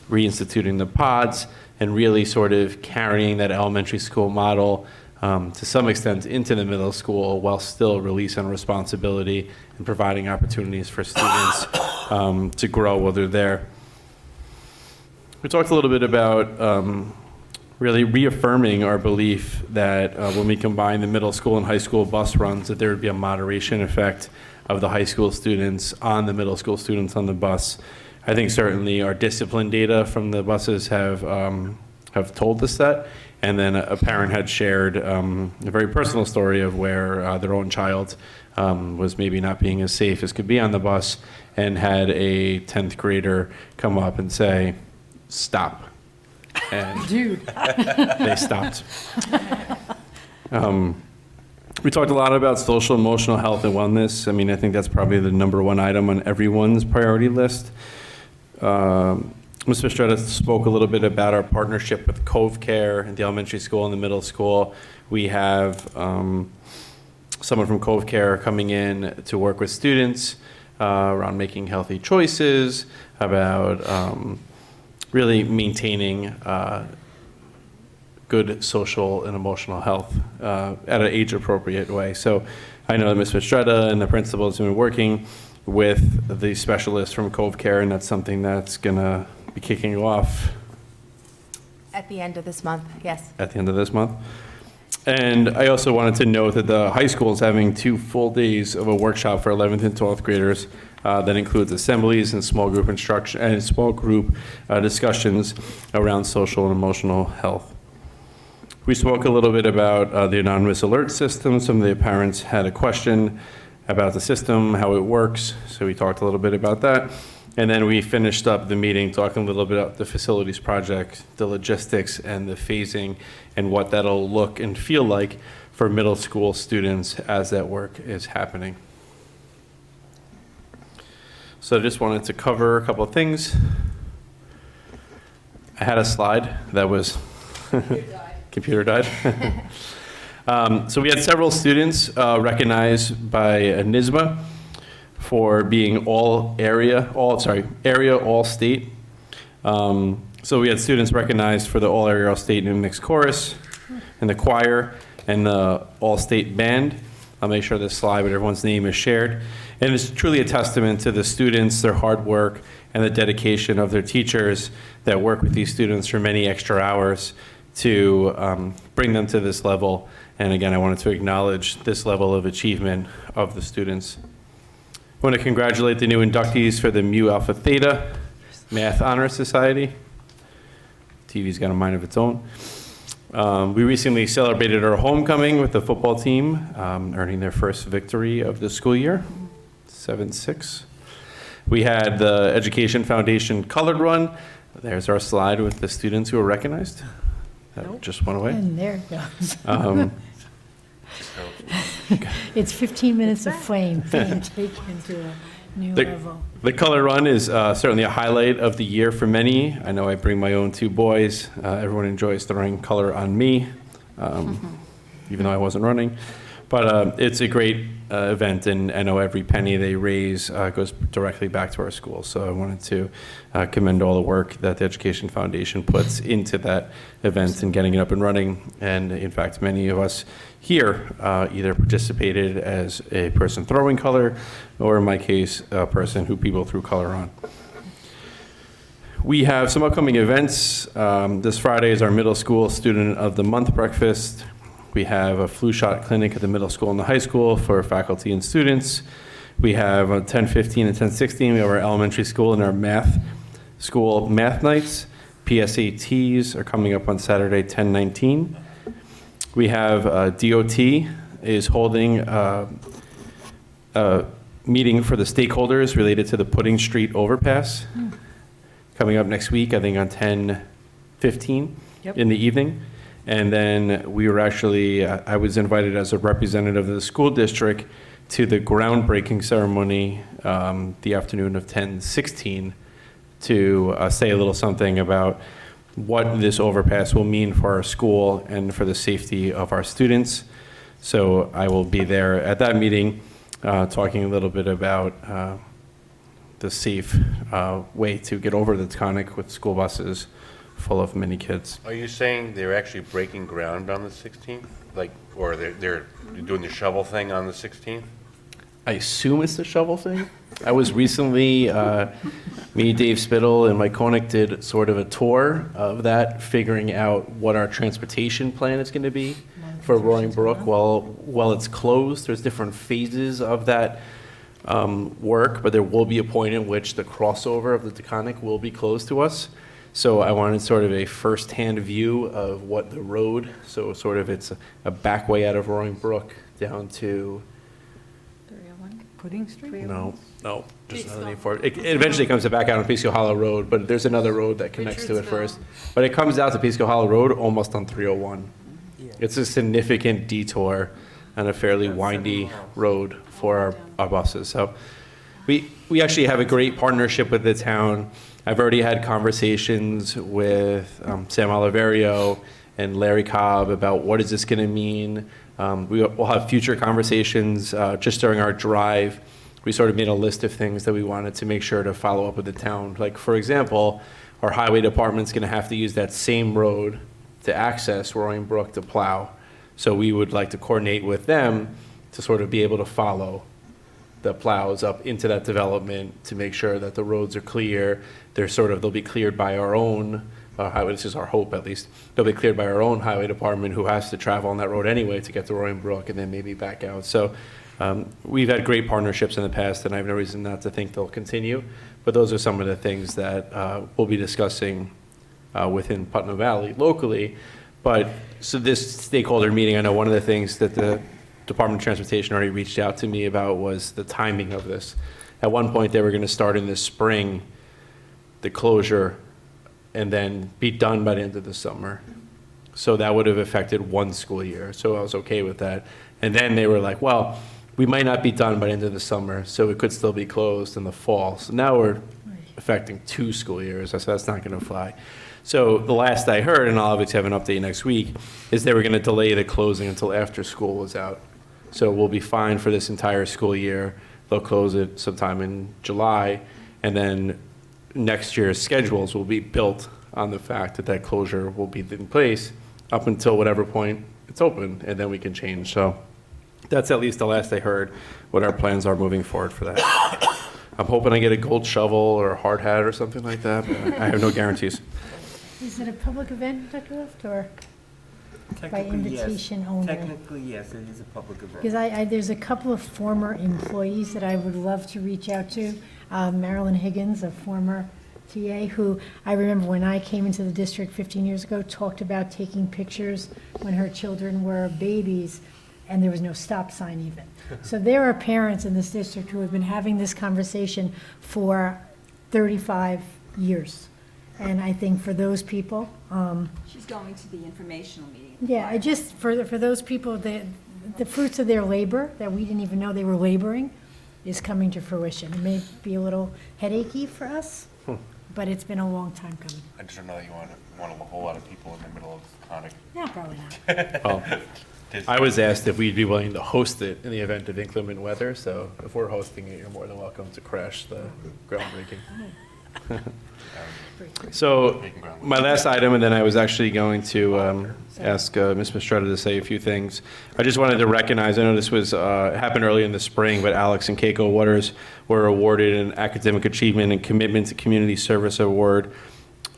reinstituting the pods, and really sort of carrying that elementary school model to some extent into the middle school while still releasing responsibility and providing opportunities for students to grow while they're there. We talked a little bit about really reaffirming our belief that when we combine the middle school and high school bus runs, that there would be a moderation effect of the high school students on the middle school students on the bus. I think certainly our discipline data from the buses have told us that. And then a parent had shared a very personal story of where their own child was maybe not being as safe as could be on the bus, and had a 10th grader come up and say, "Stop." And Dude. they stopped. We talked a lot about social emotional health and wellness. I mean, I think that's probably the #1 item on everyone's priority list. Ms. Fistretta spoke a little bit about our partnership with Cove Care at the elementary school and the middle school. We have someone from Cove Care coming in to work with students around making healthy choices, about really maintaining good social and emotional health at an age-appropriate way. So I know that Ms. Fistretta and the principals have been working with the specialists from Cove Care, and that's something that's going to be kicking off At the end of this month, yes. at the end of this month. And I also wanted to note that the high school is having 2 full days of a workshop for 11th and 12th graders that includes assemblies and small group instruction and small group discussions around social and emotional health. We spoke a little bit about the anonymous alert system. Some of the parents had a question about the system, how it works, so we talked a little bit about that. And then we finished up the meeting talking a little bit about the facilities project, the logistics, and the phasing, and what that'll look and feel like for middle school students as that work is happening. So I just wanted to cover a couple of things. I had a slide that was, computer died. So we had several students recognized by NYSSBA for being area, all state. So we had students recognized for the all area, all state in mixed chorus, and the choir, and the all state band. I'll make sure this slide with everyone's name is shared. And it's truly a testament to the students, their hard work, and the dedication of their teachers that work with these students for many extra hours to bring them to this level. And again, I wanted to acknowledge this level of achievement of the students. I want to congratulate the new inductees for the Mu Alpha Theta Math Honor Society. TV's got a mind of its own. We recently celebrated our homecoming with the football team, earning their first victory of the school year, 7-6. We had the Education Foundation Colored Run. There's our slide with the students who were recognized. That just went away. And there it goes. It's 15 minutes of flame being taken to a new level. The Color Run is certainly a highlight of the year for many. I know I bring my own 2 boys. Everyone enjoys throwing color on me, even though I wasn't running. But it's a great event, and I know every penny they raise goes directly back to our school. So I wanted to commend all the work that the Education Foundation puts into that event and getting it up and running. And in fact, many of us here either participated as a person throwing color, or in my case, a person who people threw color on. We have some upcoming events. This Friday is our middle school Student of the Month breakfast. We have a flu shot clinic at the middle school and the high school for faculty and students. We have 10:15 and 10:16. We have our elementary school and our school math nights. PSATs are coming up on Saturday, 10:19. We have DOT is holding a meeting for the stakeholders related to the Pudding Street overpass coming up next week, I think on 10:15 in the evening. And then we were actually, I was invited as a representative of the school district to the groundbreaking ceremony the afternoon of 10:16 to say a little something about what this overpass will mean for our school and for the safety of our students. So I will be there at that meeting talking a little bit about the safe way to get over the Taconic with school buses full of many kids. Are you saying they're actually breaking ground on the 16th? Like, or they're doing the shovel thing on the 16th? I assume it's the shovel thing. I was recently, me, Dave Spittle, and Mike Koenig did sort of a tour of that, figuring out what our transportation plan is going to be for Roaring Brook while it's closed. There's different phases of that work, but there will be a point in which the crossover of the Taconic will be closed to us. So I wanted sort of a first-hand view of what the road, so sort of it's a back way out of Roaring Brook down to, Pudding Street? no, just another name for it. It eventually comes back out on Pisco Hollow Road, but there's another road that connects to it first. But it comes out to Pisco Hollow Road almost on 301. It's a significant detour and a fairly windy road for our buses. So we actually have a great partnership with the town. I've already had conversations with Sam Oliverio and Larry Cobb about what is this going to mean. We'll have future conversations just during our drive. We sort of made a list of things that we wanted to make sure to follow up with the town. Like, for example, our highway department's going to have to use that same road to access Roaring Brook to plow. So we would like to coordinate with them to sort of be able to follow the plows up into that development to make sure that the roads are clear. They'll be cleared by our own highway. This is our hope, at least. They'll be cleared by our own highway department, who has to travel on that road anyway to get to Roaring Brook and then maybe back out. So we've had great partnerships in the past, and I have no reason not to think they'll continue. But those are some of the things that we'll be discussing within Putnam Valley locally. But so this stakeholder meeting, I know one of the things that the Department of Transportation already reached out to me about was the timing of this. At one point, they were going to start in the spring, the closure, and then be done by the end of the summer. So that would have affected one school year. So I was okay with that. And then they were like, well, we might not be done by the end of the summer, so it could still be closed in the fall. So now we're affecting 2 school years. I said, that's not going to fly. So the last I heard, and I'll obviously have an update next week, is they were going to delay the closing until after school was out. So we'll be fine for this entire school year. They'll close it sometime in July, and then next year's schedules will be built on the fact that that closure will be in place up until whatever point it's open, and then we can change. So that's at least the last I heard, what our plans are moving forward for that. I'm hoping I get a gold shovel or a hard hat or something like that, but I have no guarantees. Is it a public event, Dr. Luft, or by Technically, yes. invitation only? Technically, yes, it is a public event. Because there's a couple of former employees that I would love to reach out to. Marilyn Higgins, a former TA, who I remember when I came into the district 15 years ago, talked about taking pictures when her children were babies, and there was no stop sign even. So there are parents in this district who have been having this conversation for 35 years. And I think for those people, She's going to the informational meeting. yeah, I just, for those people, the fruits of their labor that we didn't even know they were laboring is coming to fruition. It may be a little headachy for us, but it's been a long time coming. I just don't know that you want a whole lot of people in the middle of the Taconic. Yeah, probably not. I was asked if we'd be willing to host it in the event of inclement weather, so if we're hosting it, you're more than welcome to crash the groundbreaking. So, my last item, and then I was actually going to ask Ms. Mistretta to say a few things. I just wanted to recognize, I know this was happened early in the spring, but Alex and Keiko Waters were awarded an Academic Achievement and Commitment to Community Service Award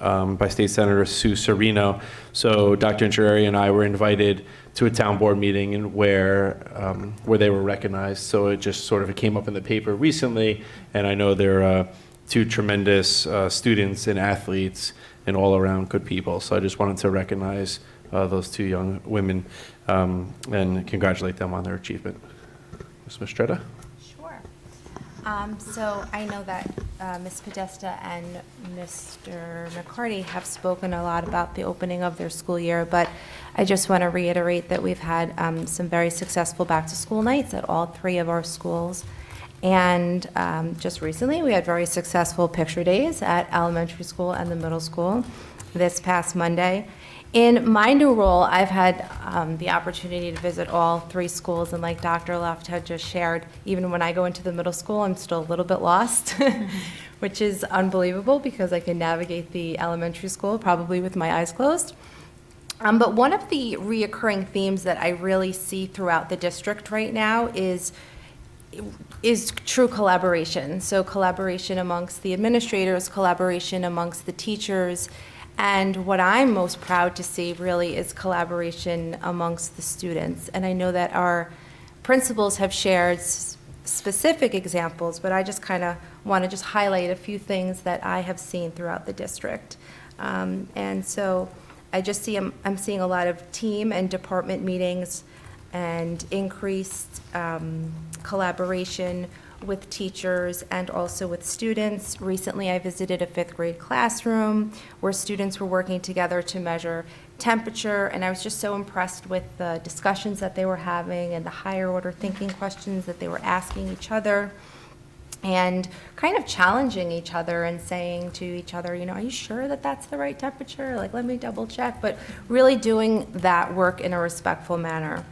by State Senator Sue Serino. So Dr. Inchireri and I were invited to a town board meeting and where they were recognized. So it just sort of came up in the paper recently, and I know they're two tremendous students and athletes and all around good people. So I just wanted to recognize those two young women and congratulate them on their achievement. Ms. Mistretta? Sure. So I know that Ms. Podesta and Mr. McCarty have spoken a lot about the opening of their school year, but I just want to reiterate that we've had some very successful back-to-school nights at all three of our schools. And just recently, we had very successful picture days at elementary school and the middle school this past Monday. In my new role, I've had the opportunity to visit all three schools, and like Dr. Luft had just shared, even when I go into the middle school, I'm still a little bit lost, which is unbelievable because I can navigate the elementary school probably with my eyes closed. But one of the reoccurring themes that I really see throughout the district right now is true collaboration. So collaboration amongst the administrators, collaboration amongst the teachers, and what I'm most proud to see really is collaboration amongst the students. And I know that our principals have shared specific examples, but I just kind of want to just highlight a few things that I have seen throughout the district. And so I just see, I'm seeing a lot of team and department meetings and increased collaboration with teachers and also with students. Recently, I visited a fifth grade classroom where students were working together to measure temperature, and I was just so impressed with the discussions that they were having and the higher order thinking questions that they were asking each other, and kind of challenging each other and saying to each other, you know, are you sure that that's the right temperature? Like, let me double check, but really doing that work in a respectful manner.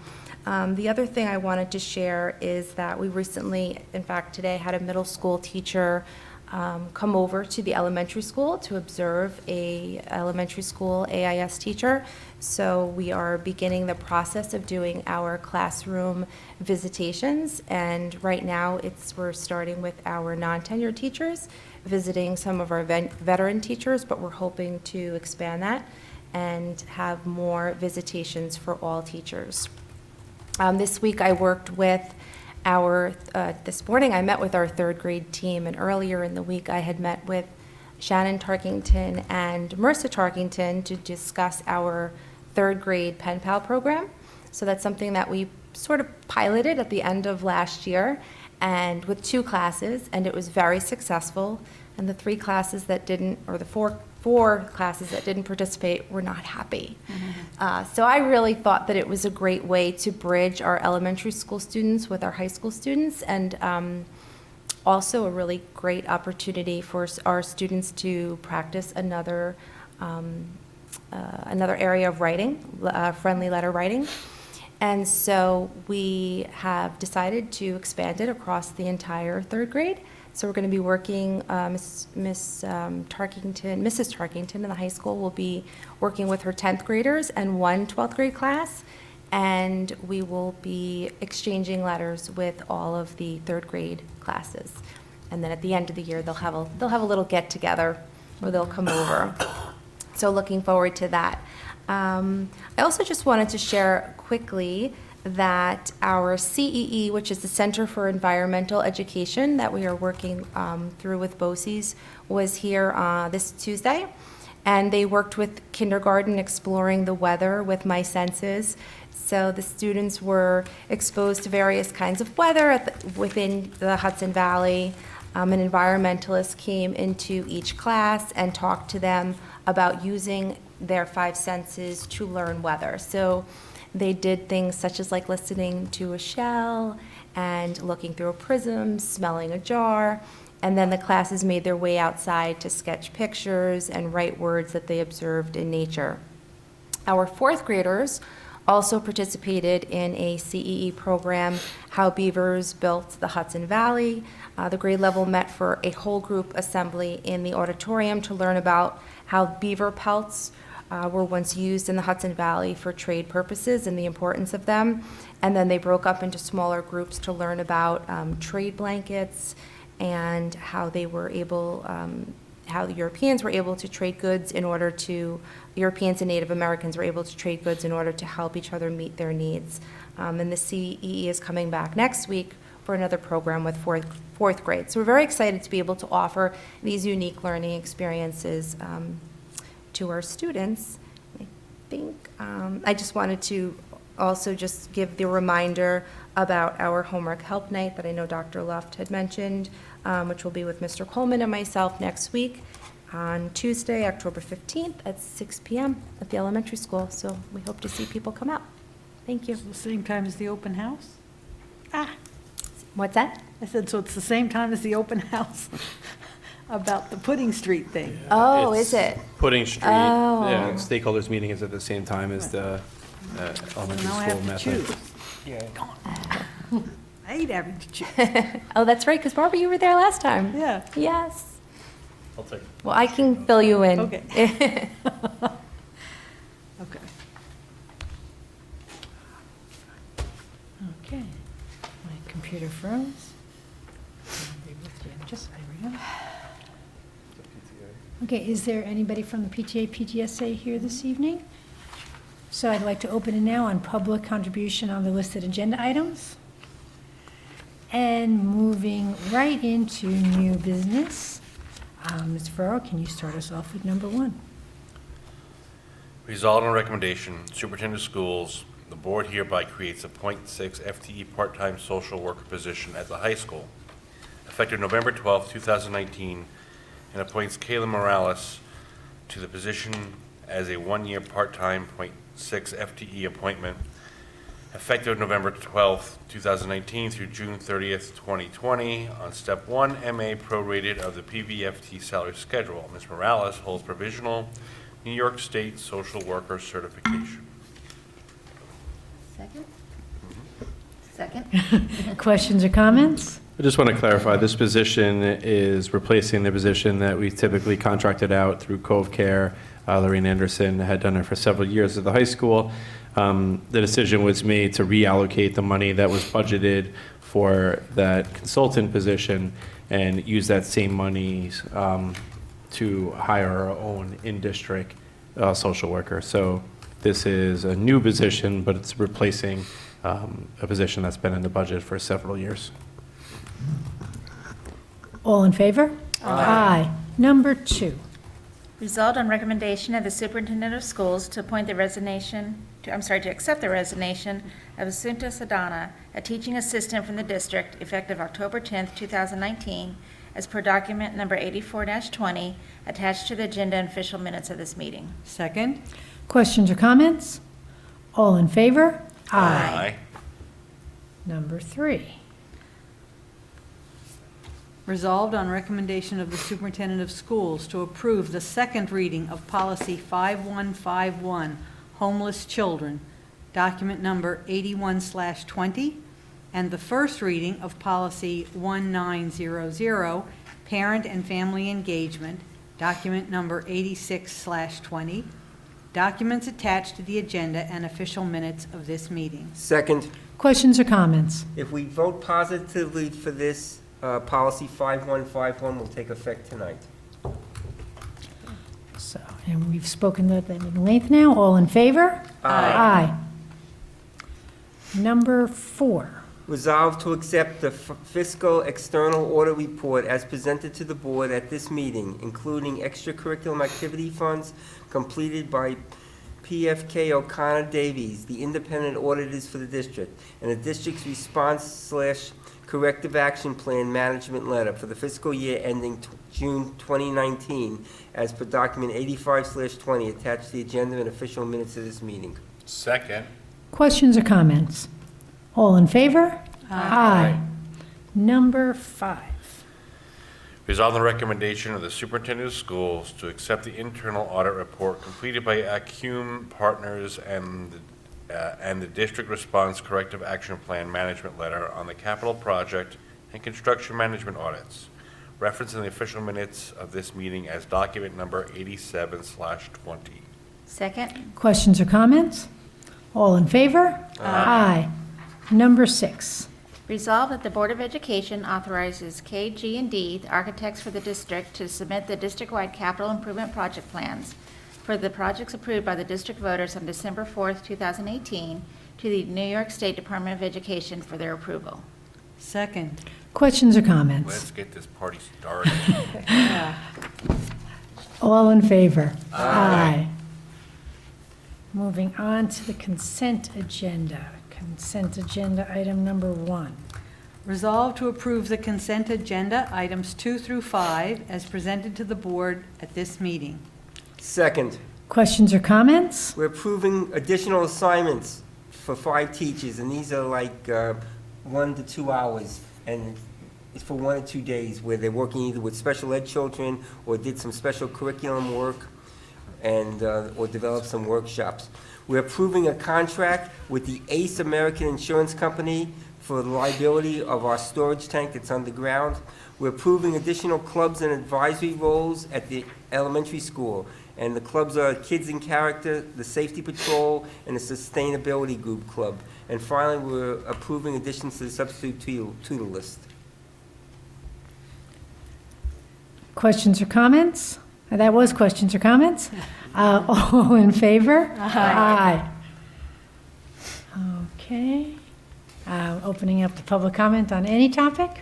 The other thing I wanted to share is that we recently, in fact today, had a middle school teacher come over to the elementary school to observe a elementary school AIS teacher. So we are beginning the process of doing our classroom visitations, and right now we're starting with our non-tenured teachers, visiting some of our veteran teachers, but we're hoping to expand that and have more visitations for all teachers. This week I worked with this morning I met with our third grade team, and earlier in the week I had met with Shannon Tarkington and Marissa Tarkington to discuss our third grade Pen Pal program. So that's something that we sort of piloted at the end of last year, and with 2 classes, and it was very successful. And the 3 classes that didn't, or the four classes that didn't participate were not happy. So I really thought that it was a great way to bridge our elementary school students with our high school students, and also a really great opportunity for our students to practice another area of writing, friendly letter writing. And so we have decided to expand it across the entire third grade. So we're going to be working, Mrs. Tarkington in the high school will be working with her 10th graders and 1 12th grade class, and we will be exchanging letters with all of the third grade classes. And then at the end of the year, they'll have a little get together where they'll come over. So looking forward to that. I also just wanted to share quickly that our CEE, which is the Center for Environmental Education that we are working through with BOCES, was here this Tuesday. And they worked with kindergarten exploring the weather with My Senses. So the students were exposed to various kinds of weather within the Hudson Valley. An environmentalist came into each class and talked to them about using their 5 senses to learn weather. So they did things such as like listening to a shell and looking through a prism, smelling a jar, and then the classes made their way outside to sketch pictures and write words that they observed in nature. Our 4th graders also participated in a CEE program, How Beavers Built the Hudson Valley. The grade level met for a whole group assembly in the auditorium to learn about how beaver pelts were once used in the Hudson Valley for trade purposes and the importance of them. And then they broke up into smaller groups to learn about trade blankets and how they were able, how the Europeans were able to trade goods in order to, Europeans and Native Americans were able to trade goods in order to help each other meet their needs. And the CEE is coming back next week for another program with fourth grade. So we're very excited to be able to offer these unique learning experiences to our students. I think I just wanted to also just give the reminder about our homework help night that I know Dr. Luft had mentioned, which will be with Mr. Coleman and myself next week on Tuesday, October 15th at 6 p.m. at the elementary school. So we hope to see people come out. Thank you. The same time as the open house? Ah, What's that? I said, so it's the same time as the open house about the Pudding Street thing. Oh, It's is it? Pudding Street, Oh. yeah, stakeholders meeting is at the same time as the elementary Now I school have to method. choose. I hate having to choose. Oh, that's right, because Barbara, you were there last time. Yeah. Yes. I'll take it. Well, I can fill you in. Okay. Okay. Okay. My computer froze. I'll be with you in just, there we go. Okay, is there anybody from the PTA, PTSA here this evening? So I'd like to open it now on public contribution on the listed agenda items. And moving right into new business. Ms. Farrow, can you start us off with number 1? Resolved on recommendation, Superintendent of Schools, the board hereby creates a .6 FTE part-time social worker position at the high school, effective November 12, 2019, and appoints Kayla Morales to the position as a one-year part-time .6 FTE appointment, effective November 12, 2019 through June 30th, 2020, on Step 1, MA prorated of the PVFT salary schedule. Ms. Morales holds provisional New York State social worker certification. Second? Second? Questions or comments? I just want to clarify, this position is replacing the position that we typically contracted out through Cove Care. Lorraine Anderson had done it for several years at the high school. The decision was made to reallocate the money that was budgeted for that consultant position and use that same money to hire our own in-district social worker. So this is a new position, but it's replacing a position that's been in the budget for several years. All in favor? Aye. Number 2. Resolved on recommendation of the superintendent of schools to appoint the resignation, to accept the resignation of Asunta Sadana, a teaching assistant from the district, effective October 10th, 2019, as per document number 84-20, attached to the agenda and official minutes of this meeting. Second? Questions or comments? All in favor? Aye. Number 3. Resolved on recommendation of the superintendent of schools to approve the second reading of policy 5151, homeless children, document number 81/20, and the first reading of policy 1900, parent and family engagement, document number 86/20, documents attached to the agenda and official minutes of this meeting. Second, Questions or comments? if we vote positively for this, policy 5151 will take effect tonight. So, and we've spoken about that in length now. All in favor? Aye. Number 4. Resolved to accept the fiscal external audit report as presented to the board at this meeting, including extracurricular activity funds completed by PFK O'Connor Davies, the independent auditors for the district, and the district's response/corrective action plan management letter for the fiscal year ending June 2019, as per document 85/20, attached to the agenda and official minutes of this meeting. Second. Questions or comments? All in favor? Aye. Number 5. Resolved on the recommendation of the superintendent of schools to accept the internal audit report completed by Acume Partners and the and the district response corrective action plan management letter on the capital project and construction management audits. Referenced in the official minutes of this meeting as document number 87/20. Second? Questions or comments? All in favor? Aye. Number 6. Resolved that the Board of Education authorizes KG&D, the architects for the district, to submit the district-wide capital improvement project plans for the projects approved by the district voters on December 4th, 2018, to the New York State Department of Education for their approval. Second. Questions or comments? Let's get this party started. All in favor? Aye. Moving on to the consent agenda. Consent agenda item number 1. Resolved to approve the consent agenda, items 2 through 5, as presented to the board at this meeting. Second, Questions or comments? we're approving additional assignments for 5 teachers, and these are like 1 to 2 hours, and it's for 1 or 2 days, where they're working either with special ed children or did some special curriculum work and, or developed some workshops. We're approving a contract with the Ace American Insurance Company for the liability of our storage tank that's underground. We're approving additional clubs and advisory roles at the elementary school. And the clubs are Kids in Character, the Safety Patrol, and the Sustainability Group Club. And finally, we're approving additions to the substitute tutor list. Questions or comments? That was questions or comments? All in favor? Aye. Okay. Opening up the public comment on any topic.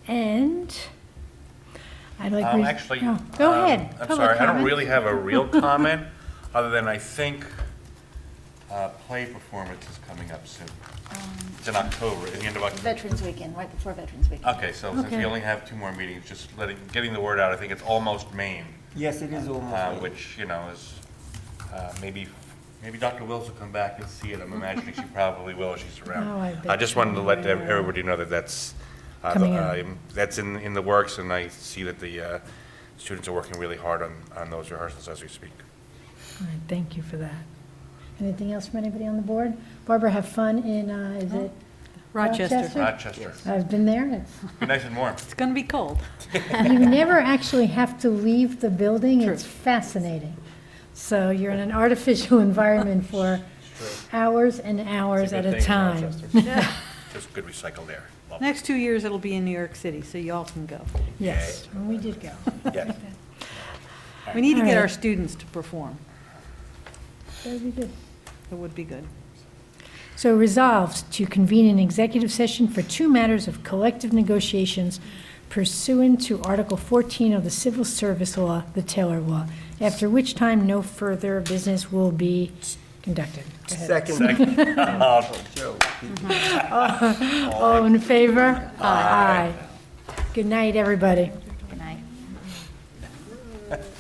And I'd like... Actually, Oh, go ahead. I'm Public sorry, I don't comment. really have a real comment, other than I think play performance is coming up soon. It's in October, at the end of October. Veterans Weekend, right before Veterans Weekend. Okay, so since we Okay. only have 2 more meetings, just getting the word out, I think it's Almost Maine, Yes, it is almost. which, you know, is maybe Dr. Wills will come back and see it. I'm imagining she probably will if she's around. Oh, I bet I just she wanted to let will. everybody know that that's Coming up. that's in the works, and I see that the students are working really hard on those rehearsals as we speak. All right, thank you for that. Anything else from anybody on the board? Barbara, have fun in, is it Rochester. Rochester. I've been there. It's Be nice and warm. It's going to be cold. You never actually have to leave the building. It's fascinating. So you're in an artificial environment for hours and hours at a time. Just good recycled air. Love it. Next 2 years, it'll be in New York City, so y'all can go. Yes, we did go. Yes. We need to All get right. our students to perform. That would be good. It would be good. So resolved to convene an executive session for 2 matters of collective negotiations pursuant to Article 14 of the Civil Service Law, the Taylor Law, after which time no further business will be conducted. Go ahead. Second. Joe. All in favor? Aye. Good night, everybody. Good night.